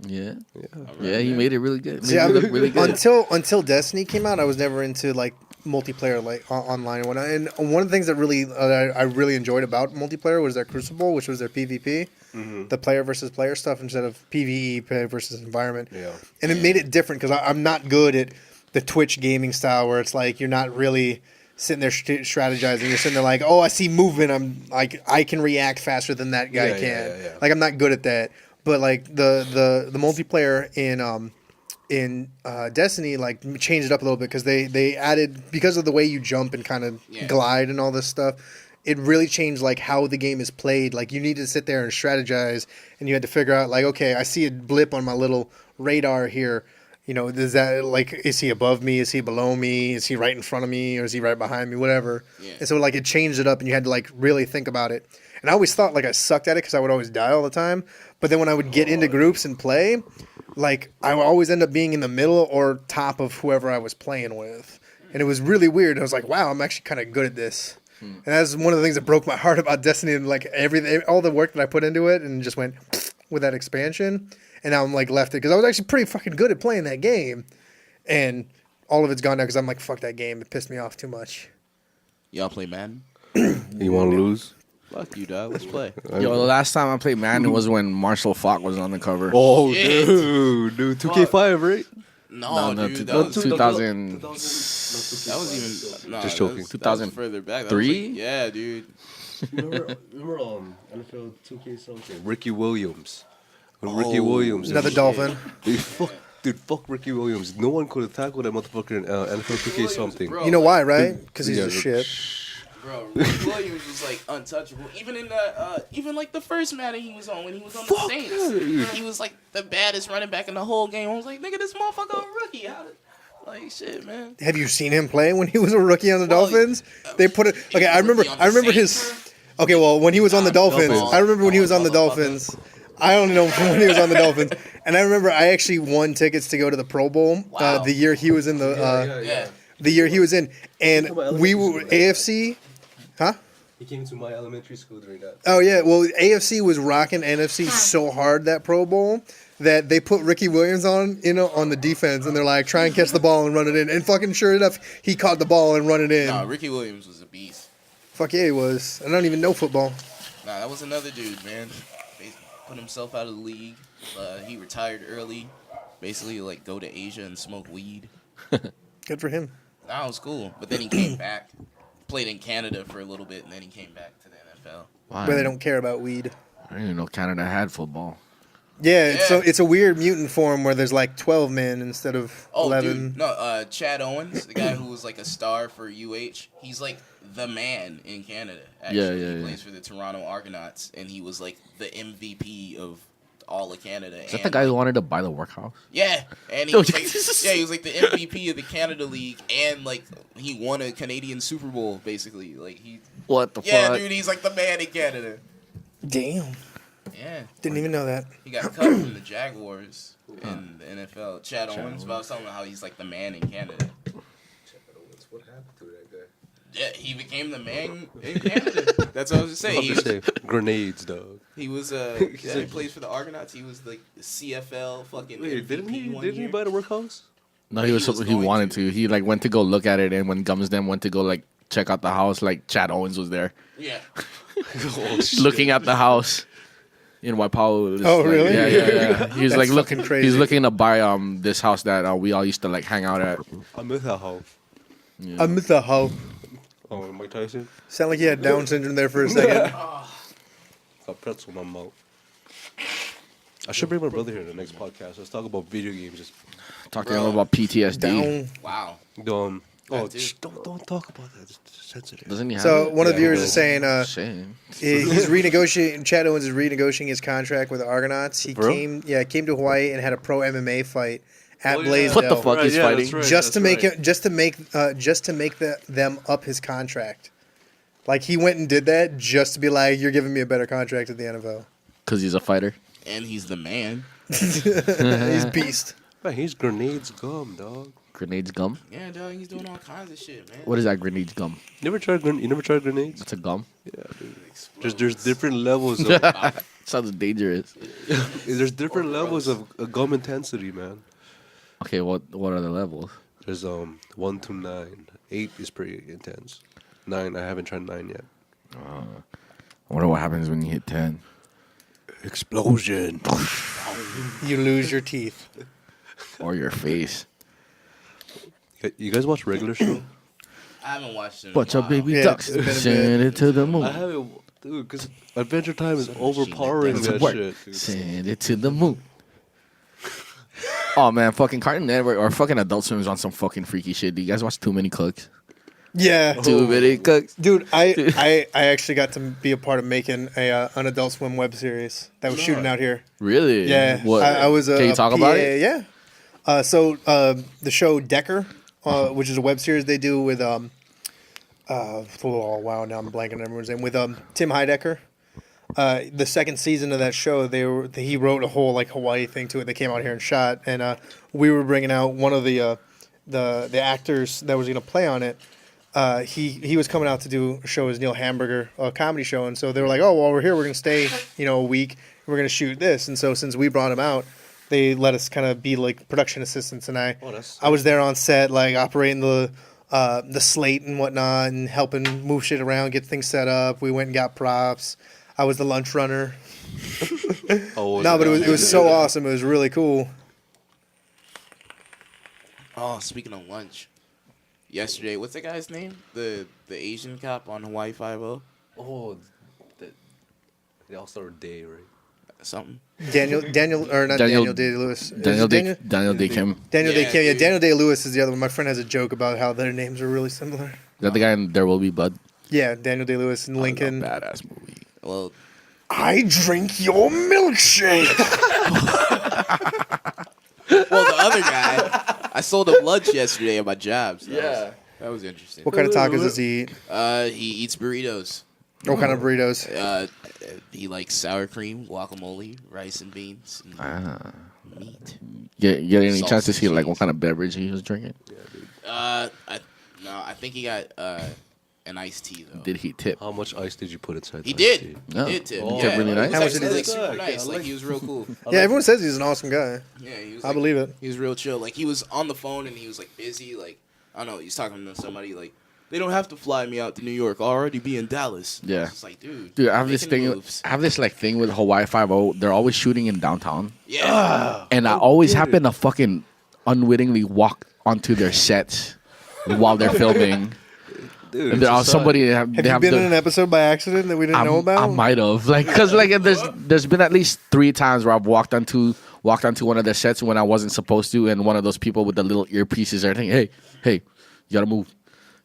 Yeah. Yeah. Yeah, he made it really good. See, Made it look really good. Until Destiny came out, I was never into like multiplayer, like online and whatnot. And one of the things that really I really enjoyed about multiplayer was their Crucible, which was their PvP, the player versus player stuff instead of PvE, player versus environment. Yeah. And it made it different because I'm not good at the Twitch gaming style where it's like you're not really sitting there strategizing. You're sitting there like, oh, I see movement. I'm like, I can react faster than that guy can. Yeah. Like I'm not good at that. But like the multiplayer in Destiny like changed it up a little bit because they added, because of the way you jump and kind of glide and all this stuff, it really changed like how the game is played. Like you need to sit there and strategize, and you had to figure out like, okay, I see a blip on my little radar here. You know, is that like, is he above me? Is he below me? Is he right in front of me? Or is he right behind me? Whatever. Yeah. And so like it changed it up, and you had to like really think about it. And I always thought like I sucked at it because I would always die all the time. But then when I would get into groups and play, like I would always end up being in the middle or top of whoever I was playing with. And it was really weird. I was like, wow, I'm actually kind of good at this. And that's one of the things that broke my heart about Destiny, and like everything, all the work that I put into it, and just went with that expansion. And now I'm like left it because I was actually pretty fucking good at playing that game. And all of it's gone now because I'm like, fuck that game. It pissed me off too much. Y'all play Madden? You want to lose? Fuck you, dog. Let's play. Yo, the last time I played Madden was when Marshall Falk was on the cover. Oh, Shit. dude. 2K5, right? No, dude. That was 2000. That was even. Nah, Just joking. That was further back. That was 2003? like, yeah, dude. remember NFL 2K something? Ricky Williams. When Ricky Williams. Another Dolphin. Dude, fuck Ricky Williams. No one could have tackled that motherfucker in NFL 2K something. Bro, You know why, right? Because he's a shit. Bro, Ricky Williams was like untouchable. Even in the, even like the first Madden he was on when he was on the Saints, he was like the baddest running back in the whole game. I was like, nigga, this motherfucker a rookie. Like shit, man. Have you seen him play when he was a rookie on the Dolphins? They put it. Okay, I remember his. Okay, well, when he was on the Dolphins, I remember when he was on the Dolphins. I only know when he was on the Dolphins, and I remember I actually won tickets to go to the Pro Bowl the year he was in the. The year he was in, and we were AFC, huh? He came to my elementary school during that. Oh yeah, well AFC was rocking NFC so hard that Pro Bowl that they put Ricky Williams on, on the defense, and they're like, try and catch the ball and run it in, and fucking sure enough, he caught the ball and run it in. Nah, Ricky Williams was a beast. Fuck yeah, he was. I don't even know football. Nah, that was another dude, man. Put himself out of the league. He retired early. Basically, like go to Asia and smoke weed. Good for him. That was cool, but then he came back, played in Canada for a little bit, and then he came back to the NFL. Why? Where they don't care about weed. I didn't even know Canada had football. Yeah, it's a weird mutant form where there's like 12 men instead of 11. Dude, no, Chad Owens, the guy who was like a star for UH, he's like the man in Canada. Actually. He plays for the Toronto Argonauts, and he was like the MVP of all of Canada. Is that the guy who wanted to buy the workhouse? Yeah, and he was like, he was like the MVP of the Canada League, and like he won a Canadian Super Bowl basically. Like What the fuck? Yeah, dude, he's like the man in Canada. Damn. Yeah. Didn't even know that. He got cut from the Jaguars in the NFL. Chad Owens, but I was talking about how he's like the man in Canada. What happened to that guy? Yeah, he became the man in Canada. That's what I was saying. Grenades, dog. He was he plays for the Argonauts. He was like the CFL fucking. Wait, didn't he year. buy the workhouse? No, he wanted to. He like went to go look at it, and when Gumsden went to go like check out the house, like Chad Owens was there. Yeah. Looking at the house. In Waipahu. Oh, really? Yeah. He's like fucking crazy. He's looking to buy this house that we all used to like hang out at. I miss that house. Yeah. I miss the hoe. Oh, Mike Tyson? Sound like he had Down syndrome there for a second. Got pretzel in my mouth. I should bring my brother here in the next podcast. Let's talk about video games. Just Talking about PTSD. Down. Wow. Don't talk about that. It's sensitive. Doesn't he have So it? one of the viewers is saying Shame. he's renegotiating. Chad Owens is renegotiating his contract with the Argonauts. He Bro? came to Hawaii and had a pro MMA fight at Blaisdell. What the fuck he's fighting? Just to make them up his contract. Like he went and did that just to be like, you're giving me a better contract at the NFL. Because he's a fighter. And he's the man. He's beast. Man, he's grenades gum, dog. Grenades gum? Yeah, dog. He's doing all kinds of shit, man. What is that grenades gum? You never tried grenades? That's a gum? Yeah, dude. There's different levels of Sounds dangerous. there's different levels of gum intensity, man. Okay, what are the levels? There's 1 to 9. 8 is pretty intense. 9, I haven't tried 9 yet. I wonder what happens when you hit 10. Explosion. You lose your teeth. Or your face. You guys watch regular show? I haven't watched it. Bunch of baby Yeah, ducks. it's been a bit. Send it to the moon. I haven't, dude, because Adventure Time is overpowering It's that work. shit. Dude. Send it to the moon. Oh man, fucking Cartoon Network or fucking Adult Swim is on some fucking freaky shit. Do you guys watch Too Many Cooks? Yeah. Too Many Cooks. Dude, I actually got to be a part of making an Adult Swim web series that was shooting out here. Really? Yeah. What? I was Can you talk about it? Yeah. So the show Decker, which is a web series they do with wow, now I'm blanking on everyone's name, with Tim Heidecker. The second season of that show, he wrote a whole like Hawaii thing to it. They came out here and shot, and we were bringing out one of the actors that was going to play on it. He was coming out to do a show as Neil Hamburger, a comedy show, and so they were like, "Oh, well, we're here. We're going to stay, a week. We're going to shoot this." And so since we brought him out, they let us kind of be like production assistants, and I was there on set, like operating the slate and whatnot, and helping move shit around, get things set up. We went and got props. I was the lunch runner. No, but it was so awesome. It was really cool. Oh, speaking of lunch, yesterday, what's that guy's name? The Asian cop on Hawaii 5-0? Oh, they all start with Day, right? Something. Daniel Day-Lewis. Daniel Day Kim. Daniel Day Kim. Yeah, Daniel Day-Lewis is the other one. My friend has a joke about how their names are really similar. Is that the guy in There Will Be Blood? Yeah, Daniel Day-Lewis and Lincoln. Badass movie. Well, I drink your milkshake. Well, the other guy, I sold him lunch yesterday at my job. So that was interesting. What kind of tacos does he eat? He eats burritos. What kind of burritos? He likes sour cream, guacamole, rice and beans, and meat. Get any Sauce chance to and see like cheese. what kind of beverage he was drinking? I think he got an iced tea though. Did he tip? How much ice did you put inside? He the did. iced tea? No. He did tip. Oh. Yeah, Tip really nice? He How much was did actually he like tip? super nice. Like he was real cool. Yeah, everyone says he's an awesome guy. Yeah, he was. I Like, believe it. He was real chill. Like he was on the phone and he was like busy. Like I don't know. He's talking to somebody. Like they don't have to fly me out to New York. I'll already be in Dallas. Yeah. It's like, dude. Dude, I have this making thing. moves. I have this like thing with Hawaii 5-0. They're always shooting in downtown, Yeah. and I always happen to fucking unwittingly walk onto their sets while they're filming. Dude, And there are somebody they Have have you been the, in an episode by accident that we didn't know about? I might have, like, cause like there's been at least 3 times where I've walked onto one of their sets when I wasn't supposed to, and one of those people with the little earpieces are thinking, hey, you gotta move,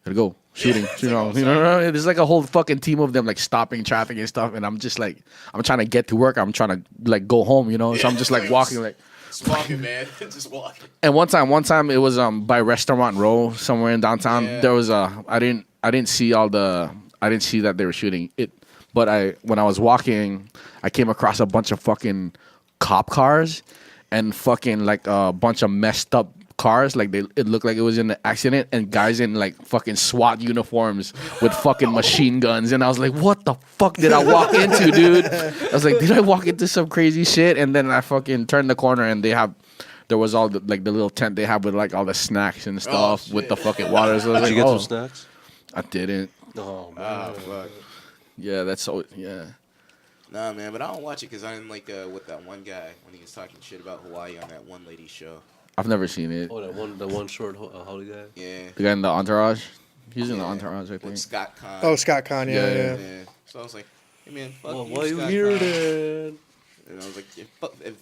gotta go, shooting, you know, there's like a whole fucking team of them like stopping traffic and stuff, and I'm just like, I'm trying to get to work, I'm trying to like go home, you know, so I'm just like walking like. Just walking, man. Just walking. And one time it was by Restaurant Row somewhere in downtown. Yeah. There was I didn't see that they were shooting it, but when I was walking, I came across a bunch of fucking cop cars and fucking like a bunch of messed up cars. Like it looked like it was in an accident, and guys in like fucking SWAT uniforms with fucking machine guns. And I was like, what the fuck did I walk into, dude? I was like, did I walk into some crazy shit? And then I fucking turned the corner and there was all the little tent they have with like all the snacks and stuff with the fucking water. So I was Did like, you get oh, some snacks? I didn't. Oh man. Fuck. Yeah, that's so. Yeah. Nah, man, but I don't watch it because I didn't like with that one guy when he was talking shit about Hawaii on that one lady show. I've never seen it. Oh, the one short Holly guy. Yeah. The guy in the Entourage. He's in the Entourage, I With think. Scott Conn. Oh, Scott Conn, yeah. Yeah. Yeah. So I was like, hey, man, fuck Well, you, why you Scott here Conn. then? And I was like, yeah,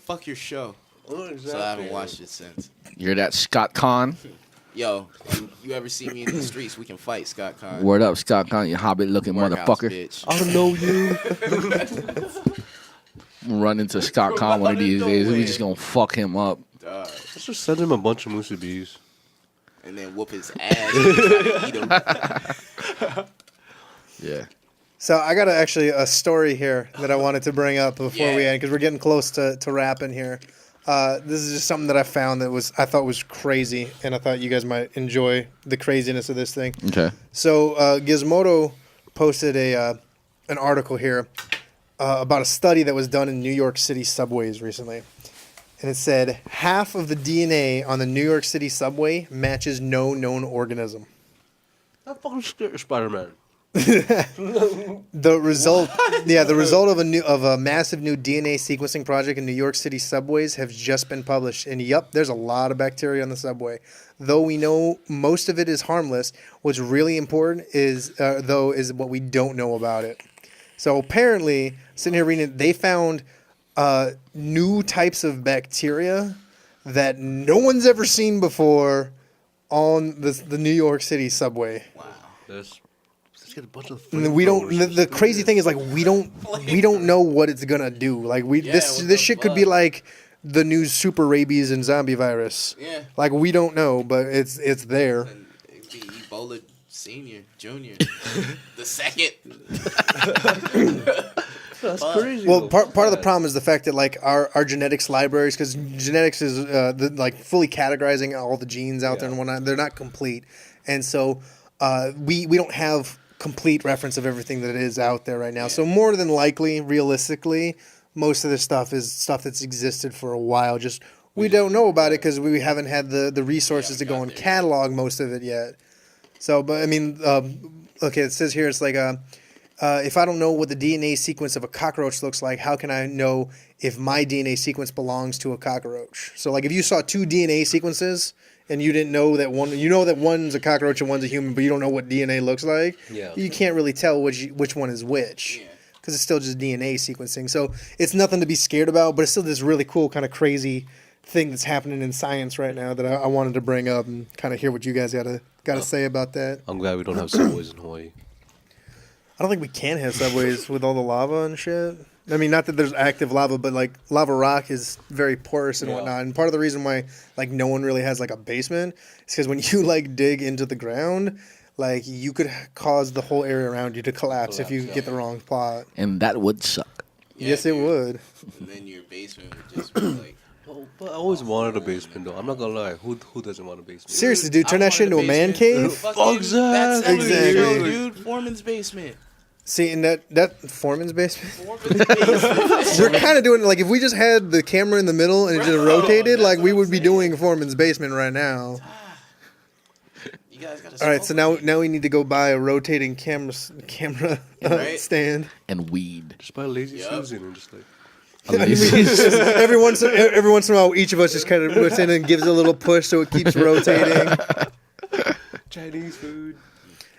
fuck your show. Oh, exactly. So I haven't watched it since. You're that Scott Conn. Yo, you ever see me in the streets, we can fight, Scott Conn. Word up, Scott Conn, you hobbit-looking Workhouse, motherfucker. bitch. I don't know you. Run into Scott Conn one of these No days. way. We just gonna fuck him up. Let's just send him a bunch of Musu bees. And then whoop his ass and try to eat him. Yeah. So I got actually a story here that I wanted to bring up before we Yeah. end because we're getting close to wrapping here. This is just something that I found that I thought was crazy, and I thought you guys might enjoy the craziness of this thing. Okay. So Gizmodo posted an article here about a study that was done in New York City subways recently. And it said half of the DNA on the New York City subway matches no known organism. That fucking scared Spider-Man. The result of a massive new DNA sequencing project in New York City subways have just been published. And yup, there's a lot of bacteria on the subway. Though we know most of it is harmless, what's really important is what we don't know about it. So apparently, sitting here reading it, they found new types of bacteria that no one's ever seen before on the New York City subway. Wow. Let's get a bunch of. And we don't. The crazy thing is, like, we don't know what it's gonna do. Like, what this the shit could be fuck? like the new super rabies and zombie virus. Yeah. Like, we don't know, but it's there. And it'd be Ebola Senior, Junior, the second. That's crazy. Well, part of the problem is the fact that like our genetics libraries, because genetics is like fully categorizing all the genes out there and whatnot. They're not complete, and so we don't have complete reference of everything that is out there right now. So more than likely, realistically, most of this stuff is stuff that's existed for a while. Just we don't know about it because we haven't had the resources to go and catalog most of it yet. So, but I mean, okay, it says here it's like if I don't know what the DNA sequence of a cockroach looks like, how can I know if my DNA sequence belongs to a cockroach? So, like, if you saw 2 DNA sequences and you didn't know that one, you know that one's a cockroach and one's a human, but you don't know what DNA looks like, you can't really tell which one is which. Because it's still just DNA sequencing. So it's nothing to be scared about, but it's still this really cool kind of crazy thing that's happening in science right now that I wanted to bring up and kind of hear what you guys got to say about that. I'm glad we don't have subways in Hawaii. I don't think we can have subways with all the lava and shit. I mean, not that there's active lava, but like lava rock is very porous and whatnot. And part of the reason why like no one really has like a basement is because when you like dig into the ground, like you could cause the whole area around you to collapse if you get the wrong plot. And that would suck. Yeah, Yes, it would. And then your basement would just be like. Oh, but I always wanted a basement, though. I'm not gonna lie. Who doesn't want a basement? Seriously, dude, turn that shit into a man cave. That's Exactly. dude. Foreman's basement. See, in that Foreman's basement, Foreman's basement. we're kind of doing like if we just had the camera in the middle and it just rotated, like we would be doing Foreman's basement right now. You guys gotta. All right, so now we need to go buy a rotating camera Right. stand. And weed. Just buy lazy Susan and just like. I mean, it's just, every once in a while, each of us just kind of puts in and gives a little push so it keeps rotating. Chinese food.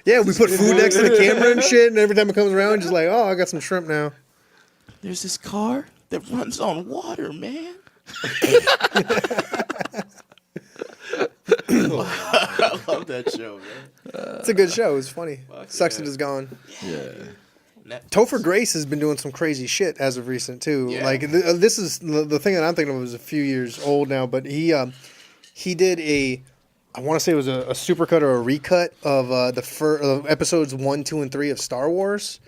Yeah, we put food next to the camera and shit, and every time it comes around, just like, oh, I got some shrimp now. There's this car that runs on water, man. I love that show, man. It's a good show. It's funny. Sucks yeah. that it's gone. Yeah. Topher Grace has been doing some crazy shit as of recent too. Yeah. Like this is the thing that I'm thinking of is a few years old now, but he did I want to say it was a supercut or a recut of episodes 1, 2, and 3 of Star Wars,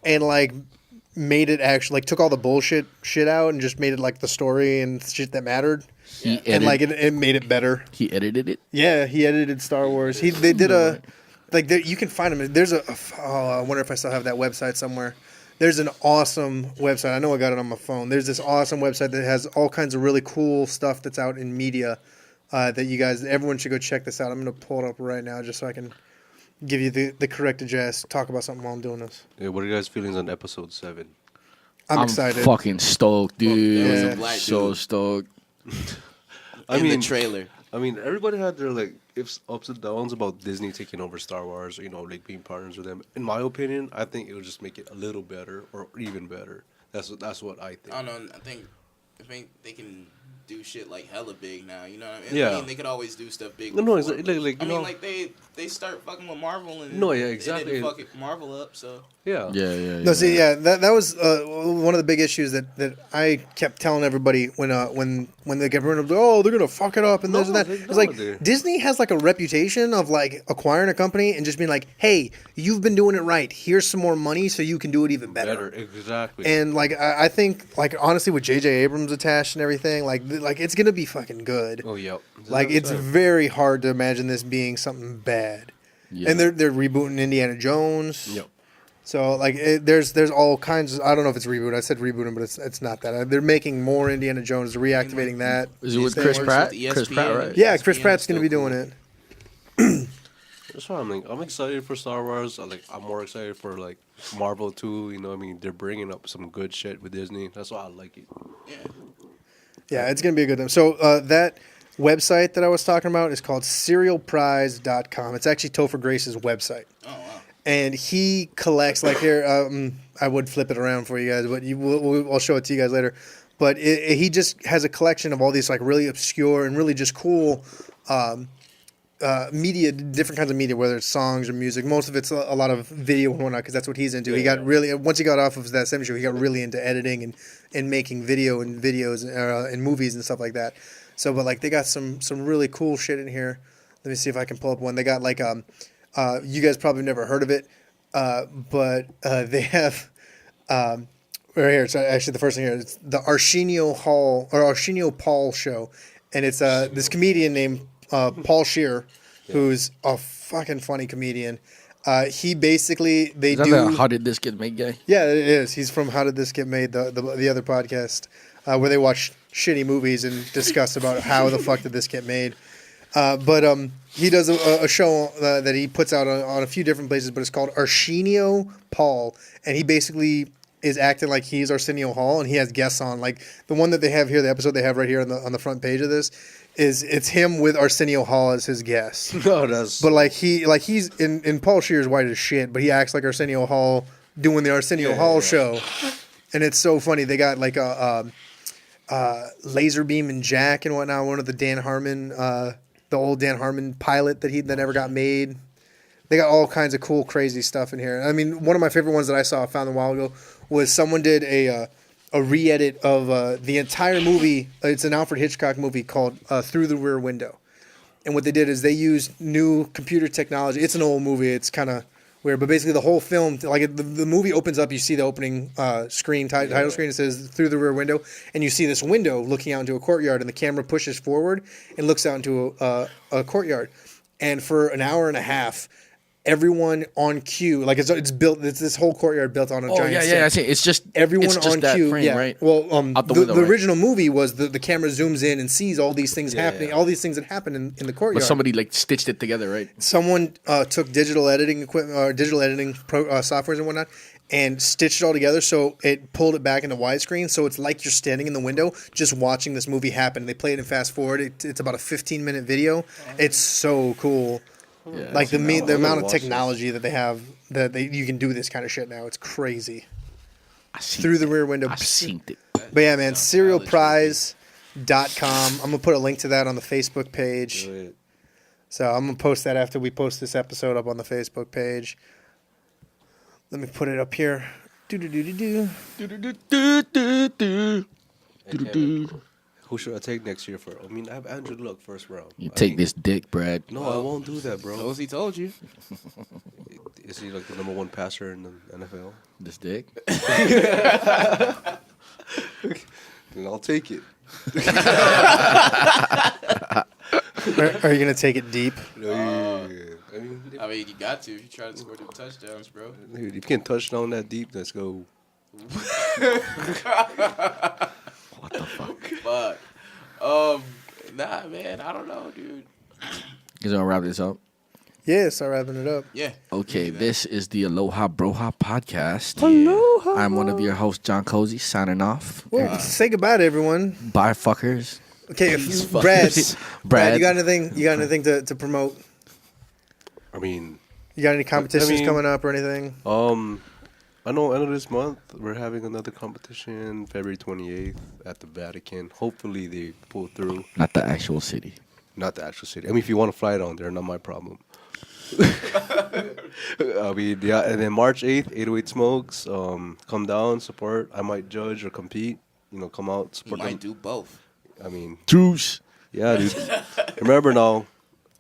and like made it actually like took all the bullshit shit out and just made it like the story and shit that mattered. And like it made it better. He edited it. Yeah, he edited Star Wars. They did a. Like you can find them. There's I wonder if I still have that website somewhere. There's an awesome website. I know I got it on my phone. There's this awesome website that has all kinds of really cool stuff that's out in media that everyone should go check this out. I'm going to pull it up right now just so I can give you the correct address, talk about something while I'm doing this. Yeah, what are your guys' feelings on episode 7? I'm excited. Fucking stoked, dude. There was a black So dude. stoked. In the trailer. I mean, everybody had their like ups and downs about Disney taking over Star Wars, like being partners with them. In my opinion, I think it would just make it a little better or even better. That's what I think. I don't know. I think they can do shit like hella big now. You know what I mean? Yeah. I mean, they could always do stuff big. No, before, it's but- like I you mean, know- like they start fucking with Marvel and No, yeah, They exactly. didn't fuck it Marvel up, so Yeah. Yeah. No, see, yeah, that was one of the big issues that I kept telling everybody when they get rid of, oh, they're gonna fuck it up and this and that. It's like Disney has like a reputation of like acquiring a company and just being like, hey, you've been doing it right. Here's some more money so you can do it even better. Exactly. And like I think like honestly with J.J. Abrams attached and everything, like it's gonna be fucking good. Oh, yeah. Like it's very hard to imagine this being something bad. Yeah. And they're rebooting Indiana Jones. Yep. So like there's all kinds of, I don't know if it's reboot. I said rebooting, but it's not that. They're making more Indiana Jones, reactivating that. Is it with Disney Chris works Pratt? with ESPN. Chris Pratt, right? Yeah, Chris ESPN Pratt's is going to be still doing cool. it. That's what I'm like. I'm excited for Star Wars. I'm more excited for like Marvel too. You know, what I mean, they're bringing up some good shit with Disney. That's why I like it. Yeah. Yeah, it's going to be a good time. So that website that I was talking about is called serialprize.com. It's actually Topher Grace's website. Oh wow. And he collects like here. I would flip it around for you guys, but I'll show it to you guys later. But he just has a collection of all these like really obscure and really just cool media, different kinds of media, whether it's songs or music. Most of it's a lot of video and whatnot because that's what he's into. He got really once he got off of that 70 show, he got really into editing and making videos and movies and stuff like that. So, but like they got some really cool shit in here. Let me see if I can pull up one. They got like you guys probably never heard of it, but they have right here. It's actually the first thing here. It's the Arsenio Paul show, and it's this comedian named Paul Scheer, who's a fucking funny comedian. He basically Is that the How Did This Get Made guy? Yeah, it is. He's from How Did This Get Made, the other podcast where they watch shitty movies and discuss about how the fuck did this get made. But he does a show that he puts out on a few different places, but it's called Arsenio Paul, and he basically is acting like he's Arsenio Hall, and he has guests on. Like the one that they have here, the episode they have right here on the front page of this, it's him with Arsenio Hall as his guest. No, that's. But he's in Paul Scheer's white as shit, but he acts like Arsenio Hall doing the Arsenio Hall show, and it's so funny. They got like a Laserbeam and Jack and whatnot. One of the Dan Harmon, the old Dan Harmon pilot that never got made. They got all kinds of cool, crazy stuff in here. I mean, one of my favorite ones that I found a while ago was someone did a a re-edit of the entire movie. It's an Alfred Hitchcock movie called Through the Rear Window. And what they did is they used new computer technology. It's an old movie. It's kind of weird, but basically the whole film, like the movie opens up, you see the opening screen, title screen. It says Through the Rear Window, and you see this window looking out into a courtyard, and the camera pushes forward and looks out into a courtyard. And for an hour and a half, everyone on cue, like it's built. It's this whole courtyard built on a giant. Yeah. I see. It's just everyone it's just on that cue. frame, yeah. right? Well, Out the window, the right? original movie was the camera zooms in and sees all these things happening, yeah. all these things that happen in the courtyard. But somebody like stitched it together, right? Someone took digital editing equipment or digital editing softwares and whatnot. And stitched it all together, so it pulled it back into widescreen. So it's like you're standing in the window, just watching this movie happen. They play it in fast forward. It's about a 15-minute video. It's so cool. Yeah. Like the amount of watch technology that they have you can do this kind of shit now. It's crazy. I seen Through the rear window. I seen it. But yeah, man, serialprize.com. I'm gonna put a link to that on the Facebook page. Do it. So I'm gonna post that after we post this episode up on the Facebook page. Let me put it up here. Hey, Kevin, who should I take next year for? I mean, I have Andrew Luck first round. You take this dick, Brad. No, I won't do that, bro. Those he told you. Is he like the #1 passer in the NFL? This dick. Then I'll take it. Are you gonna take it deep? I I mean, you got to if you try to score them touchdowns, bro. mean, if you can touch down that deep, let's go. What the fuck? But, nah, man, I don't know, dude. You gonna wrap this up? Yeah, start wrapping it up. Yeah. Okay, this is the Aloha Broha podcast. Aloha. I'm one of your hosts, John Cozy, signing off. Well, say goodbye to everyone. Bye, fuckers. Okay, Brad. Brad, you got anything? You got anything to promote? I mean, You got any competitions mean- coming up or anything? I know this month we're having another competition, February 28th at the Vatican. Hopefully they pull through. Not the actual city. Not the actual city. I mean, if you want to fly down there, not my problem. I mean, yeah, and then March 8th, 808 Smokes. Come down, support. I might judge or compete. You know, come out, You support might them. do both. I mean, Juice. yeah, dude. Remember now,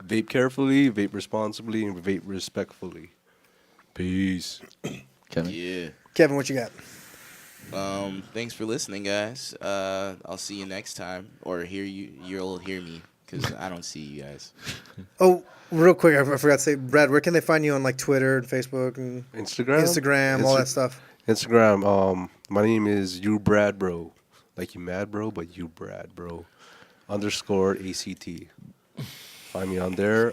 vape carefully, vape responsibly, and vape respectfully. Peace. Kevin. Yeah. Kevin, what you got? Thanks for listening, guys. I'll see you next time, or you'll hear me, because I don't see you guys. Oh, real quick, I forgot to say, Brad, where can they find you on like Twitter and Facebook and Instagram, all that stuff? Instagram. My name is you Brad Bro, like you mad bro, but you Brad Bro, _ACT. Find me on there.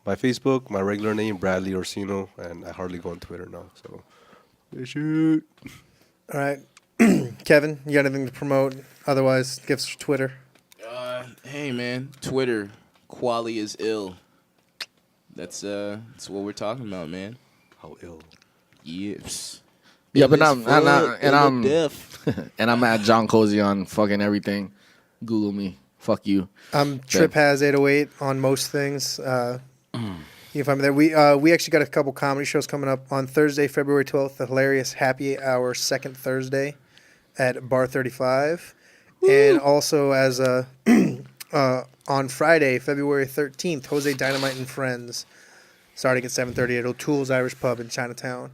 My Facebook, my regular name Bradley Orsino, and I hardly go on Twitter now. So, shoot. All right, Kevin, you got anything to promote? Otherwise, give us your Twitter. Hey, man, Twitter, Quali is ill. That's what we're talking about, man. How ill. Yes. Yeah, but I'm deaf. and I'm at John Cozy on fucking everything. Google me. Fuck you. Trip has 808 on most things. You can find me there. We actually got a couple comedy shows coming up on Thursday, February 12th. The hilarious Happy Hour second Thursday at Bar 35, and also as on Friday, February 13th, Jose Dynamite and Friends, starting at 7:30 at O'Toole's Irish Pub in Chinatown.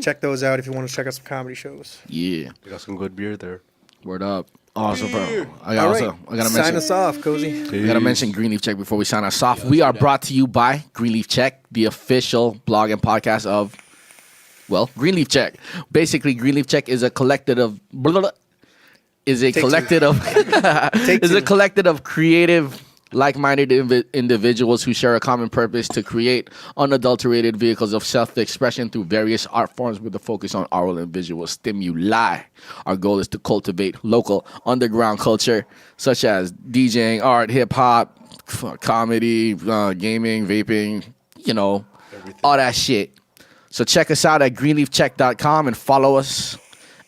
Check those out if you want to check out some comedy shows. Yeah. They got some good beer there. Word up. Also, bro. I All right, gotta sign mention. us off, Cozy. We gotta mention Greenleaf Check before we sign us off. We are brought to you by Greenleaf Check, the official blog and podcast of, well, Greenleaf Check. Basically, Greenleaf Check is a collective of creative, like-minded individuals who share a common purpose to create unadulterated vehicles of self-expression through various art forms with a focus on oral and visual stimuli. Our goal is to cultivate local underground culture such as DJing, art, hip-hop, comedy, gaming, vaping, all that shit. So check us out at greenleafcheck.com and follow us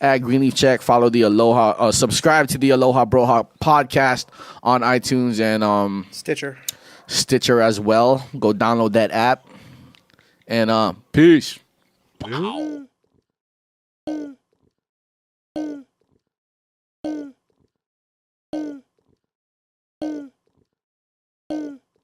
at Greenleaf Check. Follow the Aloha, subscribe to the Aloha Broha podcast on iTunes and Stitcher as well. Go download that app. And peace. Wow.